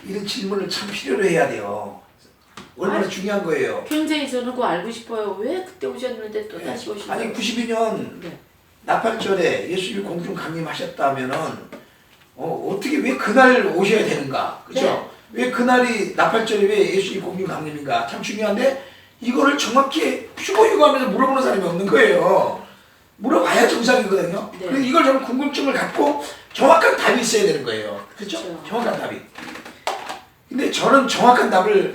이런 질문을 참 필요로 해야 돼요. 얼마나 중요한 거예요. 굉장히 저는 그거 알고 싶어요. 왜 그때 오셨는데 또 다시 오신 거예요? 아니 92년 네. 나팔절에 예수님이 공중 강림하셨다면은 어떻게 왜 그날 오셔야 되는가? 그죠? 왜 그날이 나팔절에 왜 예수님이 공중 강림인가? 참 중요한데 이거를 정확히 휴거휴거하면서 물어보는 사람이 없는 거예요. 물어봐야 정상이거든요. 네. 그래서 이걸 저는 궁금증을 갖고 정확한 답이 있어야 되는 거예요. 그렇죠? 그렇죠. 정확한 답이. 근데 저는 정확한 답을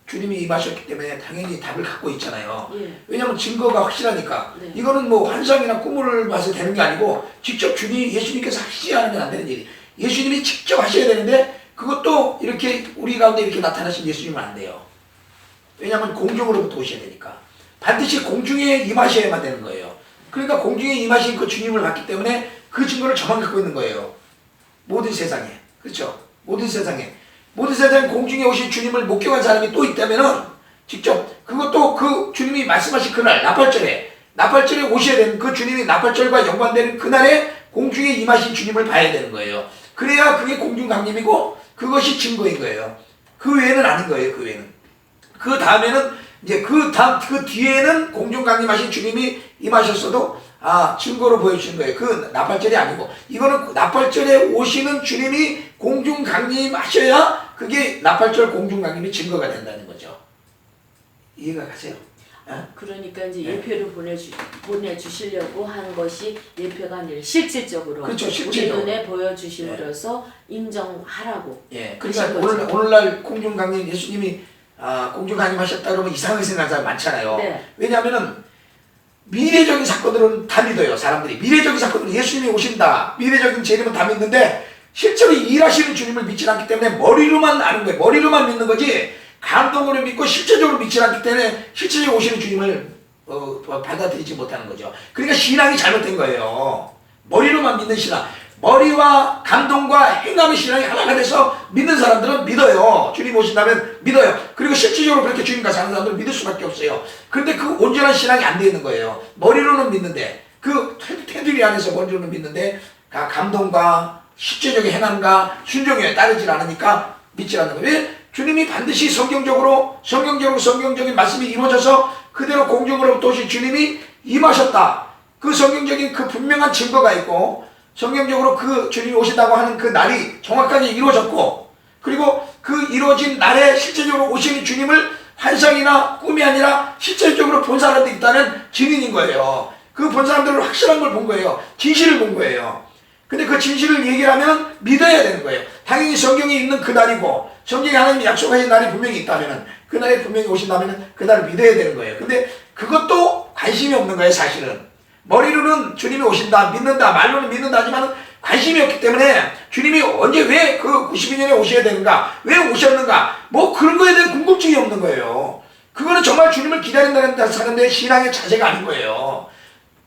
주님이 임하셨기 때문에 당연히 답을 갖고 있잖아요. 예. 왜냐하면 증거가 확실하니까. 네. 이거는 뭐 환상이나 꿈을 봐서 되는 게 아니고 직접 예수님께서 하시지 않으면 안 되는 일이. 예수님이 직접 하셔야 되는데 그것도 이렇게 우리 가운데 이렇게 나타나신 예수님은 안 돼요. 왜냐하면 공중으로부터 오셔야 되니까. 반드시 공중에 임하셔야만 되는 거예요. 그러니까 공중에 임하신 그 주님을 봤기 때문에 그 증거를 저만 갖고 있는 거예요. 모든 세상에. 그렇죠? 모든 세상에 공중에 오신 주님을 목격한 사람이 또 있다면은 직접 그것도 그 주님이 말씀하신 그날 나팔절에 오셔야 되는 그 주님이 나팔절과 연관되는 그날에 공중에 임하신 주님을 봐야 되는 거예요. 그래야 그게 공중 강림이고 그것이 증거인 거예요. 그 외에는 아닌 거예요. 그 외에는. 그 다음에는 이제 그 뒤에는 공중 강림하신 주님이 임하셨어도 증거로 보여주신 거예요. 그 나팔절이 아니고 이거는 나팔절에 오시는 주님이 공중 강림하셔야 그게 나팔절 공중 강림이 증거가 된다는 거죠. 이해가 가세요? 그러니까 이제 네. 예표를 보내주시려고 한 것이 예표가 아니라 실질적으로 그렇죠, 우리 실질적으로. 눈에 보여주심으로써 인정하라고. 예. 그러신 그러니까 거죠. 오늘날 공중 강림 예수님이 공중 강림하셨다 그러면 이상하게 생각하는 사람 많잖아요. 네. 왜냐하면은 미래적인 사건들은 다 믿어요. 사람들이 미래적인 사건들은 예수님이 오신다, 미래적인 재림은 다 믿는데 실제로 일하시는 주님을 믿지 않기 때문에 머리로만 아는 거예요. 머리로만 믿는 거지 감동으로 믿고 실제적으로 믿지 않기 때문에 실제적으로 오시는 주님을 받아들이지 못하는 거죠. 그러니까 신앙이 잘못된 거예요. 머리로만 믿는 신앙, 머리와 감동과 행함의 신앙이 하나가 돼서 믿는 사람들은 믿어요. 주님 오신다면 믿어요. 그리고 실질적으로 그렇게 주님과 사는 사람들은 믿을 수밖에 없어요. 그런데 그 온전한 신앙이 안 되어 있는 거예요. 머리로는 믿는데 그 테두리 안에서 머리로는 믿는데 감동과 실제적인 행함과 순종에 따르지 않으니까 믿지 않는 거예요. 왜? 주님이 반드시 성경적인 말씀이 이루어져서 그대로 공중으로부터 오신 주님이 임하셨다. 그 성경적인 그 분명한 증거가 있고 성경적으로 그 주님이 오신다고 하는 그 날이 정확하게 이루어졌고 그리고 그 이루어진 날에 실제적으로 오시는 주님을 환상이나 꿈이 아니라 실질적으로 본 사람들이 있다는 증인인 거예요. 그 본 사람들은 확실한 걸 본 거예요. 진실을 본 거예요. 근데 그 진실을 얘기를 하면 믿어야 되는 거예요. 당연히 성경에 있는 그 날이고 성경에 하나님이 약속하신 날이 분명히 있다면 그 날에 분명히 오신다면 그 날을 믿어야 되는 거예요. 근데 그것도 관심이 없는 거예요. 사실은. 머리로는 주님이 오신다, 믿는다, 말로는 믿는다 하지만 관심이 없기 때문에 주님이 언제 왜 그 92년에 오셔야 되는가, 왜 오셨는가, 뭐 그런 거에 대한 궁금증이 없는 거예요. 그거는 정말 주님을 기다린다는 사람들의 신앙의 자세가 아닌 거예요.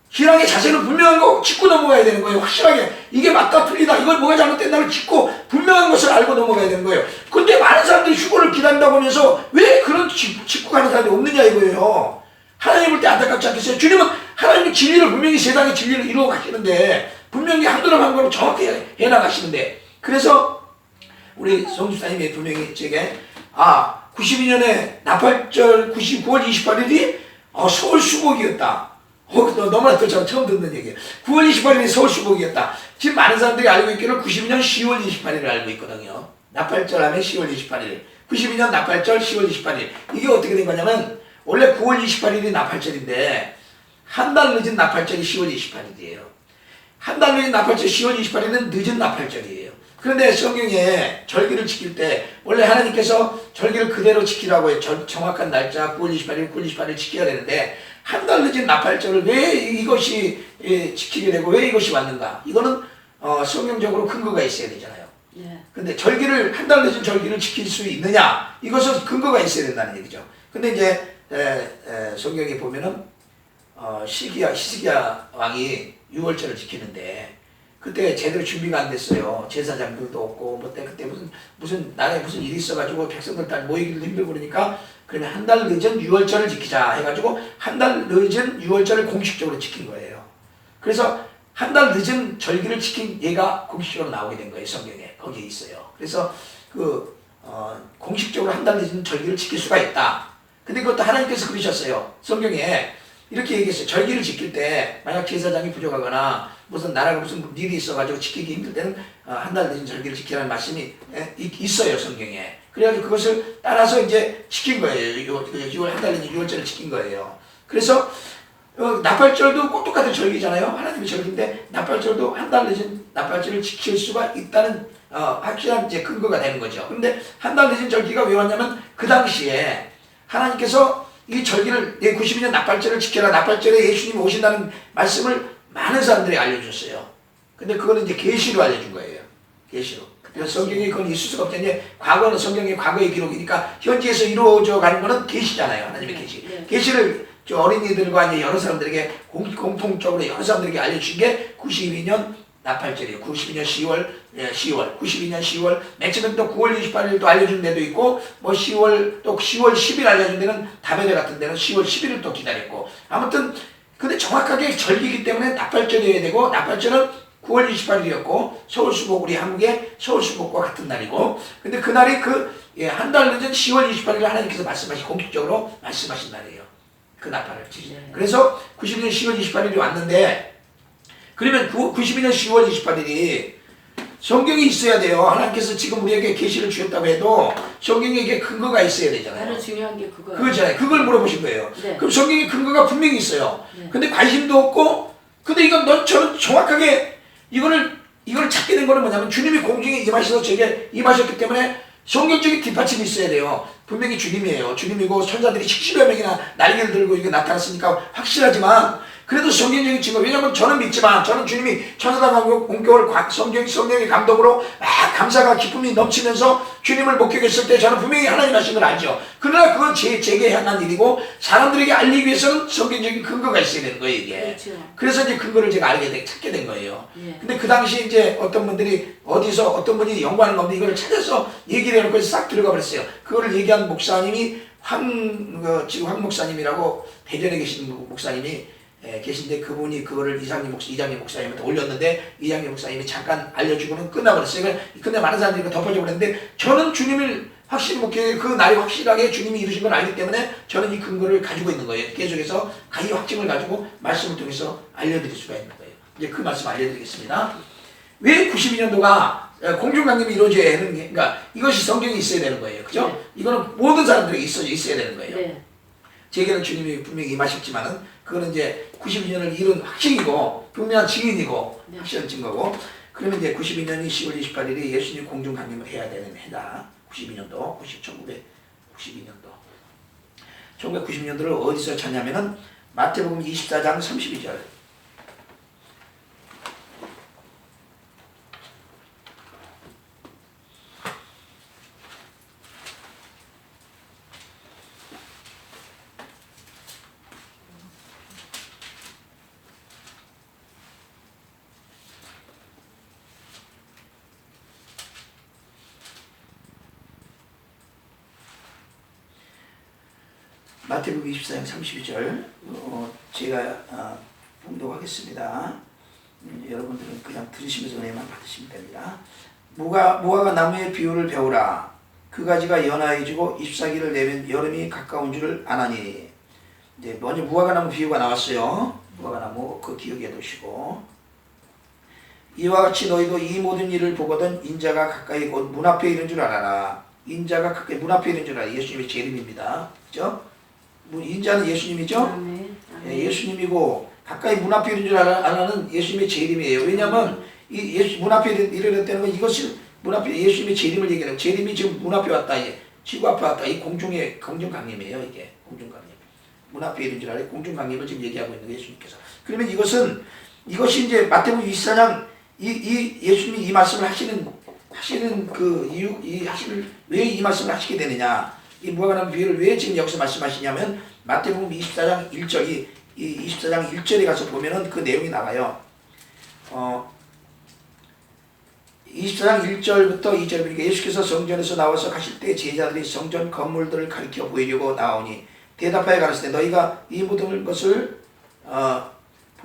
신앙의 자세는 분명한 거 짚고 넘어가야 되는 거예요. 확실하게 이게 맞다 틀리다 이걸 뭐가 잘못된다를 짚고 분명한 것을 알고 넘어가야 되는 거예요. 근데 많은 사람들이 휴거를 기다린다고 하면서 왜 그런 짚고 가는 사람이 없느냐 이거예요. 하나님 볼 때 안타깝지 않겠어요? 주님은 하나님의 진리를 분명히 세상의 진리를 이루어 가시는데 분명히 한도를 한 걸로 정확히 해나가시는데 그래서 우리 성집사님이 분명히 제게 92년에 나팔절 9월 28일이 서울 수복이었다. 너무나 또 제가 처음 듣는 얘기예요. 9월 28일이 서울 수복이었다. 지금 많은 사람들이 알고 있기는 92년 10월 28일을 알고 있거든요. 나팔절 하면 10월 28일. 92년 나팔절 10월 28일. 이게 어떻게 된 거냐면 원래 9월 28일이 나팔절인데 한 달 늦은 나팔절이 10월 28일이에요. 한 달 늦은 나팔절 10월 28일은 늦은 나팔절이에요. 그런데 성경에 절기를 지킬 때 원래 하나님께서 절기를 그대로 지키라고 해요. 정확한 날짜 9월 28일 지켜야 되는데 한 달 늦은 나팔절을 왜 이것이 지키게 되고 왜 이것이 왔는가? 이거는 성경적으로 근거가 있어야 되잖아요. 근데 한 달 늦은 절기를 지킬 수 있느냐? 이것은 근거가 있어야 된다는 얘기죠. 근데 이제 성경에 보면은 히스기야 왕이 6월절을 지키는데 그때 제대로 준비가 안 됐어요. 제사장들도 없고 그때 무슨 나라에 무슨 일이 있어가지고 백성들 다 모이기도 힘들고 그러니까 그러면 한 달 늦은 6월절을 지키자 해가지고 한 달 늦은 6월절을 공식적으로 지킨 거예요. 그래서 한 달 늦은 절기를 지킨 예가 공식적으로 나오게 된 거예요. 성경에 거기에 있어요. 그래서 공식적으로 한 달 늦은 절기를 지킬 수가 있다. 근데 그것도 하나님께서 그러셨어요. 성경에 이렇게 얘기했어요. 절기를 지킬 때 만약 제사장이 부족하거나 무슨 나라가 무슨 일이 있어가지고 지키기 힘들 때는 한 달 늦은 절기를 지키라는 말씀이 있어요. 성경에. 그래가지고 그것을 따라서 이제 지킨 거예요. 6월 한 달 늦은 6월절을 지킨 거예요. 그래서 나팔절도 꼭 똑같은 절기잖아요. 하나님의 절기인데 나팔절도 한 달 늦은 나팔절을 지킬 수가 있다는 확실한 이제 근거가 되는 거죠. 그런데 한 달 늦은 절기가 왜 왔냐면 그 당시에 하나님께서 이 절기를 92년 나팔절을 지켜라. 나팔절에 예수님이 오신다는 말씀을 많은 사람들이 알려줬어요. 근데 그거는 이제 계시로 알려준 거예요. 계시로. 그래서 성경이 그건 있을 수가 없잖아요. 과거는 성경의 과거의 기록이니까 현지에서 이루어져 가는 거는 계시잖아요. 하나님의 계시. 계시를 어린이들과 이제 여러 사람들에게 공통적으로 여러 사람들에게 알려준 게 92년 나팔절이에요. 92년 10월, 92년 10월, 맨 처음에 또 9월 28일도 알려준 데도 있고, 뭐 10월, 또 10월 10일 알려준 데는 다베베 같은 데는 10월 11일 또 기다렸고, 아무튼, 근데 정확하게 절기이기 때문에 나팔절이어야 되고, 나팔절은 9월 28일이었고, 서울수복, 우리 한국의 서울수복과 같은 날이고, 근데 그날이 한 달 늦은 10월 28일 하나님께서 공식적으로 말씀하신 날이에요. 그 나팔을. 그래서 92년 10월 28일이 왔는데, 그러면 92년 10월 28일이 성경이 있어야 돼요. 하나님께서 지금 우리에게 계시를 주셨다고 해도 성경에 이게 근거가 있어야 되잖아요. 가장 중요한 게 그거예요. 그거잖아요. 그걸 물어보신 거예요. 네. 그럼 성경에 근거가 분명히 있어요. 네. 근데 관심도 없고, 근데 저는 정확하게 이거를 찾게 된 거는 뭐냐면 주님이 공중에 임하셔서 제게 임하셨기 때문에 성경적인 뒷받침이 있어야 돼요. 분명히 주님이에요. 주님이고 천사들이 70여 명이나 날개를 들고 이게 나타났으니까 확실하지만 그래도 성경적인 증거, 왜냐면 저는 믿지만 저는 주님이 천사당하고 공격을 성령의 감동으로 막 감사가 기쁨이 넘치면서 주님을 목격했을 때 저는 분명히 하나님 하신 걸 알죠. 그러나 그건 제게 향한 일이고 사람들에게 알리기 위해서는 성경적인 근거가 있어야 되는 거예요, 이게. 그렇죠. 그래서 이제 근거를 제가 찾게 된 거예요. 예. 근데 그 당시 이제 어떤 분들이 어디서 어떤 분이 연구하는 건데 이걸 찾아서 얘기를 해놓고 싹 들어가 버렸어요. 그거를 얘기한 목사님이 지금 황 목사님이라고 대전에 계신 목사님이 계신데 그분이 그거를 이장님 목사님한테 올렸는데 이장님 목사님이 잠깐 알려주고는 끝나버렸어요. 근데 많은 사람들이 덮어져 버렸는데 저는 주님을 확실히 그 날이 확실하게 주님이 이루신 걸 알기 때문에 저는 이 근거를 가지고 있는 거예요. 계속해서 이 확증을 가지고 말씀을 통해서 알려드릴 수가 있는 거예요. 이제 그 말씀 알려드리겠습니다. 왜 92년도가 공중강림이 이루어져야 하는 게, 그러니까 이것이 성경에 있어야 되는 거예요. 그죠? 네. 이거는 모든 사람들에게 있어야 되는 거예요. 네. 제게는 주님이 분명히 임하셨지만은 그거는 이제 92년을 이룬 확증이고 분명한 증인이고 네. 확실한 증거고, 그러면 이제 92년이 10월 28일이 예수님 공중 강림을 해야 되는 해다. 92년도 1992년도 1990년도를 어디서 찾냐면은 마태복음 24장 32절. 마태복음 24장 32절 제가 봉독하겠습니다. 여러분들은 그냥 들으시면서 은혜만 받으시면 됩니다. 무화과 나무의 비유를 배우라. 그 가지가 연하해지고 잎사귀를 내면 여름이 가까운 줄을 아나니. 이제 먼저 무화과 나무 비유가 나왔어요. 무화과 나무 그 기억해 두시고, 이와 같이 너희도 이 모든 일을 보거든 인자가 가까이 곧 문 앞에 있는 줄 알아라. 인자가 가까이 문 앞에 있는 줄 알아라. 예수님의 재림입니다. 그죠? 인자는 예수님이죠? 네, 예수님이고 가까이 문 앞에 있는 줄 알아는 예수님의 재림이에요. 왜냐하면 이 문 앞에 이르렀다는 건 이것이 문 앞에 예수님의 재림을 얘기해요. 재림이 지금 문 앞에 왔다. 지구 앞에 왔다. 이 공중 강림이에요. 이게 공중 강림. 문 앞에 있는 줄 알아요. 공중 강림을 지금 얘기하고 있는 거예요. 예수님께서. 그러면 이것이 이제 마태복음 24장 이 예수님이 이 말씀을 하시는 그 이유, 왜 이 말씀을 하시게 되느냐? 이 무화과 나무 비유를 왜 지금 여기서 말씀하시냐면 마태복음 24장 1절, 이 24장 1절에 가서 보면은 그 내용이 나와요. 24장 1절부터 2절 보니까 예수께서 성전에서 나와서 가실 때 제자들이 성전 건물들을 가리켜 보이려고 나오니 대답하여 가라사대 너희가 이 모든 것을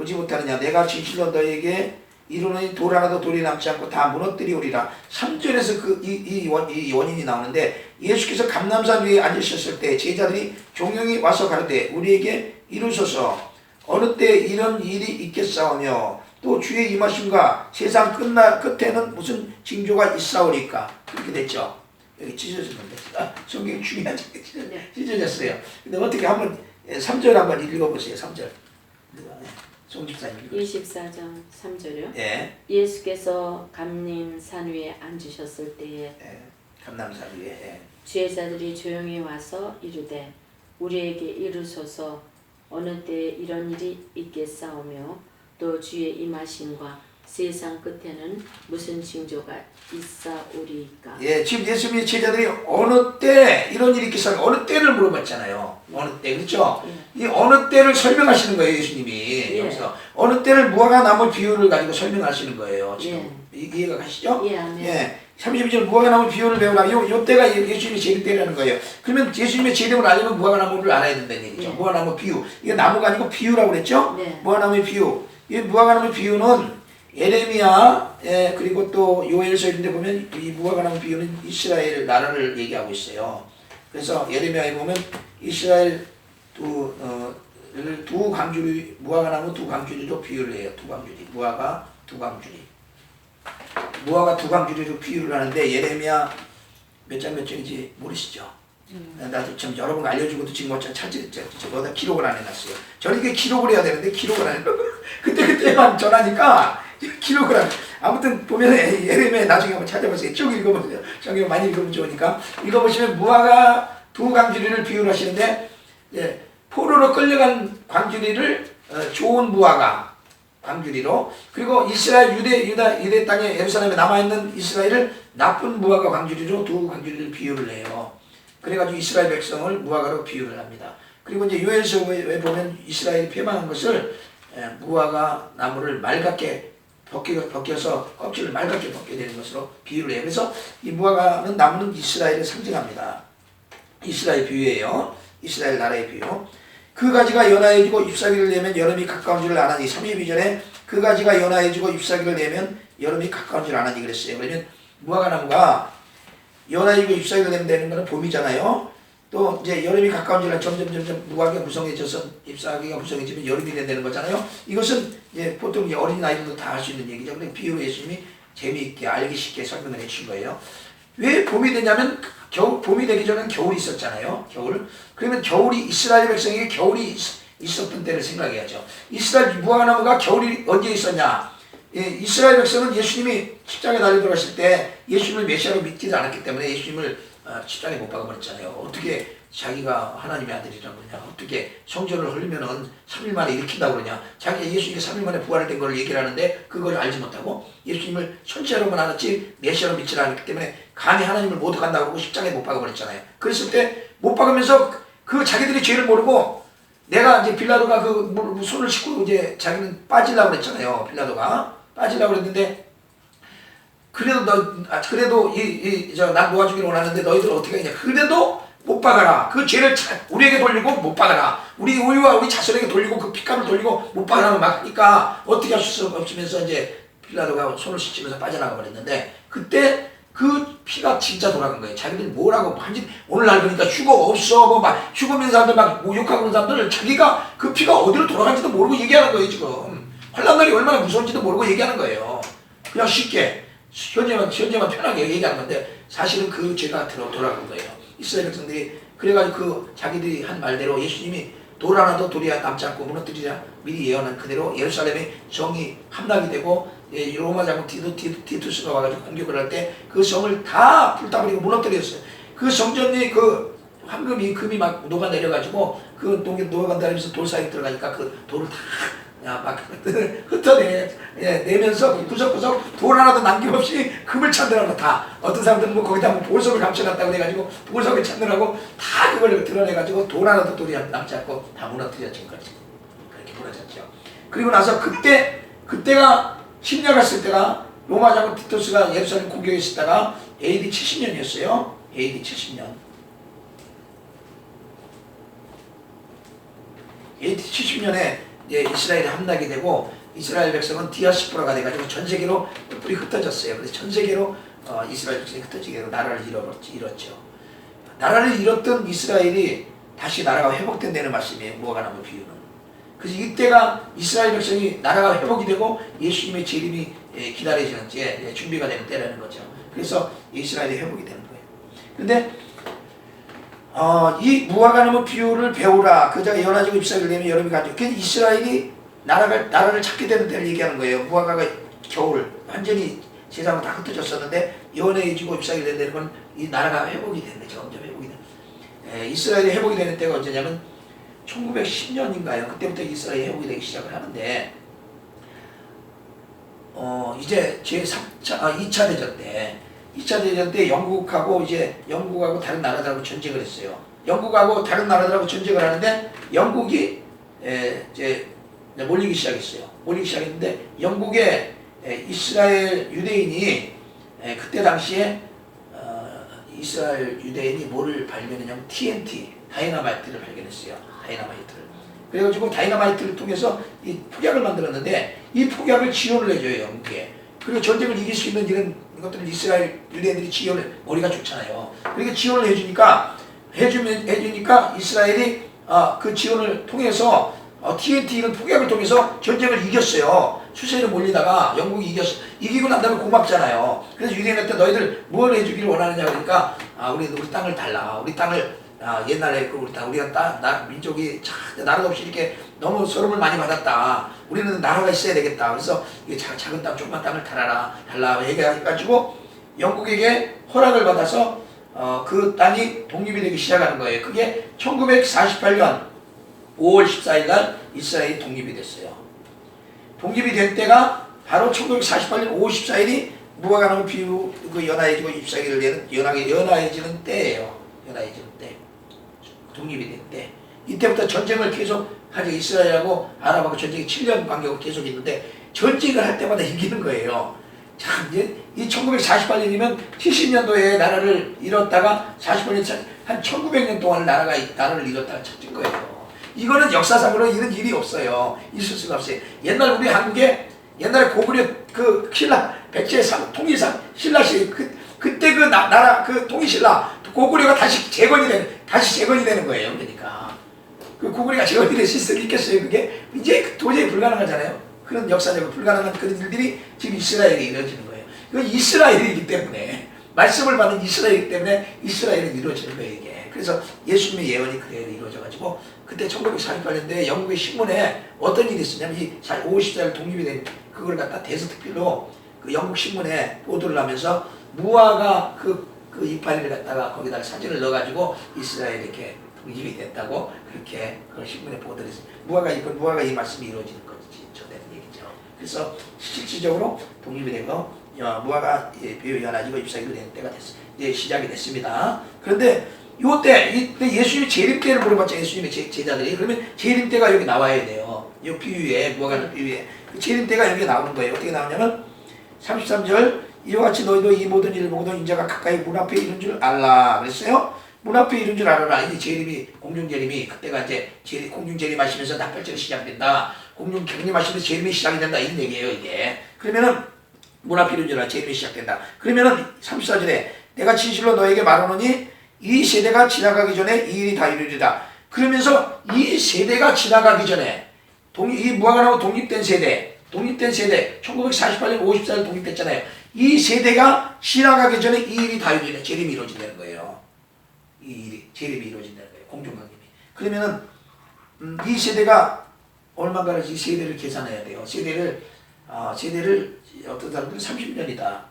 보지 못하느냐. 내가 진실로 너에게 이루노니 돌 하나도 돌이 남지 않고 다 무너뜨리오리라. 3절에서 이 원인이 나오는데 예수께서 감람산 위에 앉으셨을 때 제자들이 종용이 와서 가르되 우리에게 이루소서 어느 때 이런 일이 있겠사오며 또 주의 임하심과 세상 끝에는 무슨 징조가 있사오리까. 그렇게 됐죠. 여기 찢어졌는데 성경이 중요한 찢어졌어요. 근데 어떻게 한번 3절 한번 읽어보세요. 3절 송 집사님 24장 3절이요. 예. 예수께서 감림산 위에 앉으셨을 때에 감람산 위에 제자들이 조용히 와서 이르되 우리에게 이르소서 어느 때 이런 일이 있겠사오며 또 주의 임하심과 세상 끝에는 무슨 징조가 있사오리까. 예, 지금 예수님의 제자들이 어느 때 이런 일이 있겠어요? 어느 때를 물어봤잖아요. 어느 때, 그렇죠? 이 어느 때를 설명하시는 거예요, 예수님이. 여기서 어느 때를 무화과 나무 비유를 가지고 설명하시는 거예요. 지금 이해가 가시죠? 예. 32절 무화과 나무 비유를 배우라. 요 때가 예수님의 제일 때라는 거예요. 그러면 예수님의 제대로 알려면 무화과 나무를 알아야 된다는 얘기죠. 무화과 나무 비유. 이게 나무가 아니고 비유라고 그랬죠? 무화과 나무의 비유. 이 무화과 나무 비유는 예레미야 그리고 또 요엘서 이런 데 보면 이 무화과 나무 비유는 이스라엘 나라를 얘기하고 있어요. 그래서 예레미야에 보면 이스라엘 두 광주리 무화과 나무 두 광주리로 비유를 해요. 두 광주리 무화과 두 광주리 무화과 두 광주리로 비유를 하는데 예레미야 몇 장 몇 장인지 모르시죠? 나도 참 여러 번 알려주고도 지금 어쩌 저거다 기록을 안 해놨어요. 저는 이게 기록을 해야 되는데 기록을 안 해놓고 그때만 전하니까 기록을 안. 아무튼 보면 예레미야 나중에 한번 찾아보세요. 쭉 읽어보세요. 저기 많이 읽으면 좋으니까 읽어보시면 무화과 두 광주리를 비유를 하시는데 포로로 끌려간 광주리를 좋은 무화과 광주리로 그리고 이스라엘 유대 땅에 예루살렘에 남아있는 이스라엘을 나쁜 무화과 광주리로 두 광주리를 비유를 해요. 그래가지고 이스라엘 백성을 무화과로 비유를 합니다. 그리고 이제 요엘서에 보면 이스라엘이 패망한 것을 무화과 나무를 맑게 벗겨서 껍질을 맑게 벗겨야 되는 것으로 비유를 해요. 그래서 이 무화과는 나무는 이스라엘을 상징합니다. 이스라엘 비유예요. 이스라엘 나라의 비유. 그 가지가 연하해지고 잎사귀를 내면 여름이 가까운 줄을 아나니 32절에 그 가지가 연하해지고 잎사귀를 내면 여름이 가까운 줄 아나니 그랬어요. 그러면 무화과 나무가 연하이고 잎사귀가 되는 것은 봄이잖아요. 또 이제 여름이 가까운 지라 점점 무화과가 무성해져서 잎사귀가 무성해지면 여름이 된다는 거잖아요. 이것은 이제 보통 이제 어린아이들도 다 할 수 있는 얘기죠. 근데 비유로 예수님이 재미있게 알기 쉽게 설명을 해주신 거예요. 왜 봄이 되냐면 봄이 되기 전에는 겨울이 있었잖아요. 겨울. 그러면 겨울이 이스라엘 백성에게 겨울이 있었던 때를 생각해야죠. 이스라엘 무화과 나무가 겨울이 언제 있었냐? 이스라엘 백성은 예수님이 십자가에 달려 들어갔을 때 예수님을 메시아로 믿지도 않았기 때문에 예수님을 십자가에 못 박아버렸잖아요. 어떻게 자기가 하나님의 아들이라고 그러냐? 어떻게 성전을 흘리면은 3일 만에 일으킨다고 그러냐? 자기가 예수님이 3일 만에 부활된 걸 얘기를 하는데 그걸 알지 못하고 예수님을 천지로만 알았지 메시아로 믿지 않았기 때문에 감히 하나님을 못 간다고 그러고 십자가에 못 박아버렸잖아요. 그랬을 때 못 박으면서 그 자기들이 죄를 모르고 내가 이제 빌라도가 그 손을 씻고 이제 자기는 빠지려고 그랬잖아요. 빌라도가 빠지려고 그랬는데 그래도 난 놓아주기를 원하는데 너희들 어떻게 하냐. 그래도 못 박아라. 그 죄를 우리에게 돌리고 못 박아라. 우리와 우리 자손에게 돌리고 그 핏값을 돌리고 못 박아라면 막니까 어떻게 할 수 없으면서 이제 빌라도가 손을 씻으면서 빠져나가 버렸는데 그때 그 피가 진짜 돌아간 거예요. 자기들이 뭐라고 완전 오늘날 보니까 휴거 없어 뭐 막 휴거 있는 사람들 막 욕하고 있는 사람들 자기가 그 피가 어디로 돌아간지도 모르고 얘기하는 거예요. 지금 환란날이 얼마나 무서운지도 모르고 얘기하는 거예요. 그냥 쉽게 현재만 편하게 얘기하는 건데 사실은 그 죄가 돌아간 거예요. 이스라엘 백성들이 그래가지고 그 자기들이 한 말대로 예수님이 돌 하나도 돌이 남지 않고 무너뜨리자 미리 예언한 그대로 예루살렘의 정이 함락이 되고 로마 장군 티투스가 와가지고 공격을 할 때 그 성을 다 불타버리고 무너뜨렸어요. 그 성전이 그 금이 막 녹아내려가지고 그 녹아내리면서 돌 사이에 들어가니까 그 돌을 다 막 흩어내면서 구석구석 돌 하나도 남김없이 금을 찾느라고 다 어떤 사람들은 뭐 거기다 뭐 보석을 감춰놨다고 해가지고 보석을 찾느라고 다 그걸 드러내가지고 돌 하나도 돌이 남지 않고 다 무너뜨려진 거지. 그렇게 무너졌죠. 그리고 나서 그때가 침략했을 때가 로마 장군 티투스가 예루살렘 공격했을 때가 AD 70년이었어요. AD 70년. AD 70년에 예, 이스라엘이 함락이 되고 이스라엘 백성은 디아스포라가 돼가지고 전 세계로 뿔이 흩어졌어요. 그래서 전 세계로 이스라엘 백성이 흩어지게 되고 나라를 잃었죠. 나라를 잃었던 이스라엘이 다시 나라가 회복된다는 말씀이에요. 무화과나무 비유는. 그래서 이때가 이스라엘 백성이 나라가 회복이 되고 예수님의 재림이 기다려지는 준비가 되는 때라는 거죠. 그래서 이스라엘이 회복이 되는 거예요. 근데 이 무화과나무 비유를 배우라. 그자가 연하지고 잎사귀를 내면 여름이 가죠. 그 이스라엘이 나라를 찾게 되는 때를 얘기하는 거예요. 무화과가 겨울 완전히 세상은 다 흩어졌었는데 연해지고 잎사귀를 내는 건 이 나라가 회복이 되는 거죠. 점점 회복이 되는. 이스라엘이 회복이 되는 때가 언제냐면 1910년인가요? 그때부터 이스라엘이 회복이 되기 시작을 하는데 이제 제3차, 2차 대전 때 2차 대전 때 영국하고 다른 나라들하고 전쟁을 했어요. 영국하고 다른 나라들하고 전쟁을 하는데 영국이 이제 몰리기 시작했어요. 몰리기 시작했는데 영국의 이스라엘 유대인이 그때 당시에 이스라엘 유대인이 뭐를 발견했냐면 TNT, 다이너마이트를 발견했어요. 다이너마이트를. 그래가지고 다이너마이트를 통해서 이 폭약을 만들었는데 이 폭약을 지원을 해줘요, 영국에. 그리고 전쟁을 이길 수 있는 이런 것들을 이스라엘 유대인들이 머리가 좋잖아요. 그러니까 지원을 해주니까 이스라엘이 그 지원을 통해서 TNT 이런 폭약을 통해서 전쟁을 이겼어요. 수세를 몰리다가 영국이 이기고 난 다음에 고맙잖아요. 그래서 유대인한테 너희들 뭘 해주기를 원하느냐 그러니까 우리 땅을 달라. 우리 땅을 옛날에 우리가 민족이 나라도 없이 이렇게 너무 서름을 많이 받았다. 우리는 나라가 있어야 되겠다. 그래서 작은 땅, 조그만 땅을 달라 얘기해가지고 영국에게 허락을 받아서 그 땅이 독립이 되기 시작하는 거예요. 그게 1948년 5월 14일 날 이스라엘이 독립이 됐어요. 독립이 된 때가 바로 1948년 5월 14일이 무화과나무 비유 연하해지고 잎사귀를 내는 연하해지는 때예요. 연하해지는 때. 독립이 된 때. 이때부터 전쟁을 계속 하죠. 이스라엘하고 아랍하고 전쟁이 7년 간격으로 계속 있는데 전쟁을 할 때마다 이기는 거예요. 참 이제 이 1948년이면 70년도에 나라를 잃었다가 48년 한 1900년 동안 나라를 잃었다가 찾은 거예요. 이거는 역사상으로 이런 일이 없어요. 있을 수가 없어요. 옛날 우리 한국에 옛날에 고구려 신라 백제 통일상 신라시 그때 나라 통일신라 고구려가 다시 재건이 되는 거예요. 그러니까 그 고구려가 재건이 될 수 있겠어요. 그게 이제 도저히 불가능하잖아요. 그런 역사적으로 불가능한 그런 일들이 지금 이스라엘에 이루어지는 거예요. 이건 이스라엘이기 때문에 말씀을 받은 이스라엘이기 때문에 이스라엘은 이루어지는 거예요. 이게. 그래서 예수님의 예언이 그대로 이루어져가지고 그때 1948년도에 영국의 신문에 어떤 일이 있었냐면 이 50살 독립이 된 그걸 갖다 대서특필로 그 영국 신문에 보도를 하면서 무화과 그 이파리를 갖다가 거기다가 사진을 넣어가지고 이스라엘이 이렇게 독립이 됐다고 그렇게 그 신문에 보도를 했어요. 무화과 이 말씀이 이루어지는 거지 되는 얘기죠. 그래서 실질적으로 독립이 되고 무화과 비유 연하지고 잎사귀로 되는 때가 됐어요. 이제 시작이 됐습니다. 그런데 이때 예수님의 재림 때를 물어봤죠. 예수님의 제자들이. 그러면 재림 때가 여기 나와야 돼요. 이 비유에 무화과 비유에 그 재림 때가 여기 나오는 거예요. 어떻게 나오냐면 33절 이와 같이 너희도 이 모든 일을 보고도 인자가 가까이 문 앞에 이른 줄 알라 그랬어요. 문 앞에 이른 줄 알아라. 이제 재림이 공중재림이 그때가 이제 공중재림 하시면서 납발절이 시작된다. 공중 격림하시면서 재림이 시작이 된다. 이런 얘기예요. 이게. 그러면은 문 앞에 이른 줄 알아. 재림이 시작된다. 그러면은 34절에 내가 진실로 너에게 말하노니 이 세대가 지나가기 전에 이 일이 다 이루어지다. 그러면서 이 세대가 지나가기 전에 이 무화과나무 독립된 세대 1948년 54일 독립됐잖아요. 이 세대가 지나가기 전에 이 일이 다 이루어지다. 재림이 이루어진다는 거예요. 재림이 이루어진다는 거예요. 공중강림이. 그러면은 이 세대가 얼마인가를 이 세대를 계산해야 돼요. 세대를 어떤 사람들은 30년이다.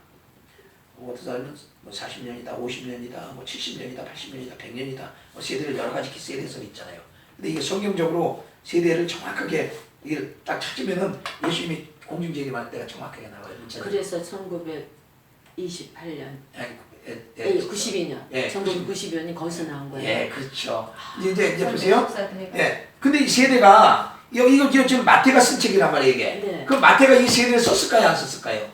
어떤 사람은 40년이다, 50년이다, 70년이다, 80년이다, 100년이다. 세대를 여러 가지 세대에서 있잖아요. 근데 이게 성경적으로 세대를 정확하게 이걸 딱 찾으면은 예수님이 공중재림할 때가 정확하게 나와요. 그래서 1928년. 92년. 1992년이 거기서 나온 거예요. 예, 그렇죠. 이제 보세요. 예. 근데 이 세대가 이거 지금 마태가 쓴 책이란 말이에요, 이게. 네. 그럼 마태가 이 세대를 썼을까요, 안 썼을까요?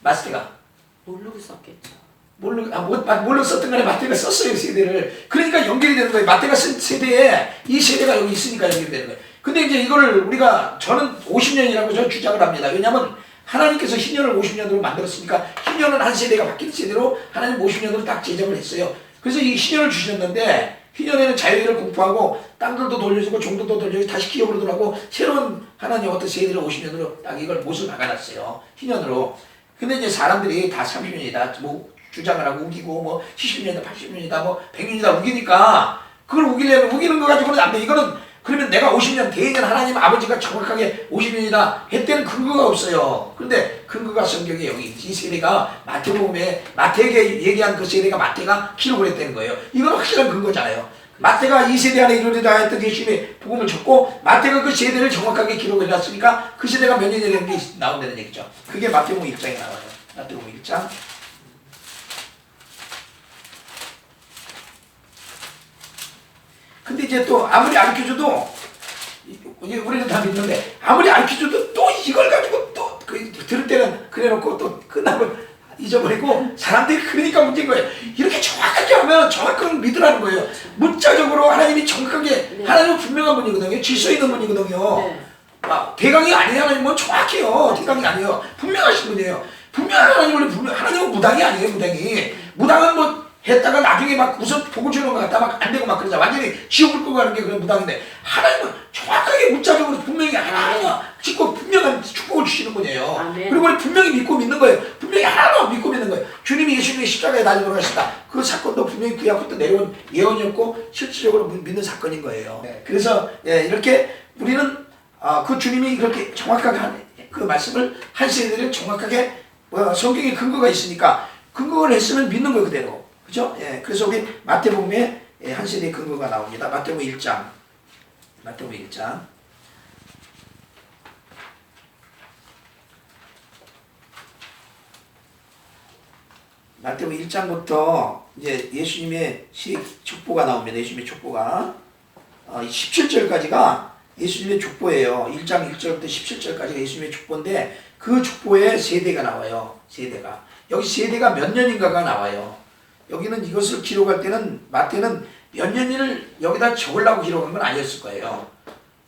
마태가. 모르고 썼겠죠. 모르고 썼던 간에 마태가 썼어요, 세대를. 그러니까 연결이 되는 거예요. 마태가 쓴 세대에 이 세대가 여기 있으니까 연결이 되는 거예요. 근데 이제 이걸 우리가 저는 50년이라고 저는 주장을 합니다. 왜냐하면 하나님께서 희년을 50년으로 만들었으니까 희년은 한 세대가 바뀌는 세대로 하나님 50년으로 딱 제정을 했어요. 그래서 이 희년을 주셨는데 희년에는 자유를 공포하고 땅들도 돌려주고 종들도 돌려주고 다시 기업으로 돌아가고 새로운 하나님 어떤 세대를 50년으로 딱 이걸 못을 박아놨어요. 희년으로. 근데 이제 사람들이 다 30년이다 뭐 주장을 하고 우기고 뭐 70년이다 80년이다 뭐 100년이다 우기니까 그걸 우기려면 우기는 거 가지고는 안 돼. 이거는 그러면 내가 50년 대년 하나님 아버지가 정확하게 50년이다 했다는 근거가 없어요. 그런데 근거가 성경에 여기 이 세대가 마태복음에 마태에게 얘기한 그 세대가 마태가 기록을 했다는 거예요. 이건 확실한 근거잖아요. 마태가 이 세대 안에 이루어지다 했던 예수님의 복음을 줬고 마태가 그 세대를 정확하게 기록을 해놨으니까 그 세대가 몇 년이 되는 게 나온다는 얘기죠. 그게 마태복음 1장에 나와요. 마태복음 1장. 근데 이제 또 아무리 가르쳐줘도 우리는 다 믿는데 아무리 가르쳐줘도 또 이걸 가지고 또 들을 때는 그래놓고 또 끝나고 잊어버리고 사람들이 그러니까 문제인 거예요. 이렇게 정확하게 하면 정확하게 믿으라는 거예요. 문자적으로 하나님이 정확하게 네. 하나님은 분명한 분이거든요. 질서 있는 분이거든요. 네. 대강이 아니에요. 하나님은 정확해요. 대강이 아니에요. 분명하신 분이에요. 분명한 하나님은 하나님은 무당이 아니에요. 무당이. 무당은 뭐 했다가 나중에 막 우선 복을 주는 것 같다 막 안 되고 막 그러자 완전히 지옥을 끌고 가는 게 그런 무당인데 하나님은 정확하게 문자적으로 분명히 하나하나 짓고 분명한 축복을 주시는 분이에요. 아멘. 그리고 우리 분명히 믿고 믿는 거예요. 분명히 하나하나 믿고 믿는 거예요. 주님이 예수님이 십자가에 달려 돌아가셨다. 그 사건도 분명히 그 앞부터 내려온 예언이었고 실질적으로 믿는 사건인 거예요. 그래서 이렇게 우리는 그 주님이 그렇게 정확하게 그 말씀을 한 세대를 정확하게 성경에 근거가 있으니까 근거를 했으면 믿는 거예요. 그대로. 그죠? 그래서 우리 마태복음에 한 세대의 근거가 나옵니다. 마태복음 1장. 마태복음 1장. 마태복음 1장부터 이제 예수님의 족보가 나옵니다. 예수님의 족보가. 17절까지가 예수님의 족보예요. 1장 1절부터 17절까지가 예수님의 족보인데 그 족보에 세대가 나와요. 세대가. 여기 세대가 몇 년인가가 나와요. 여기는 이것을 기록할 때는 마태는 몇 년을 여기다 적으려고 기록한 건 아니었을 거예요.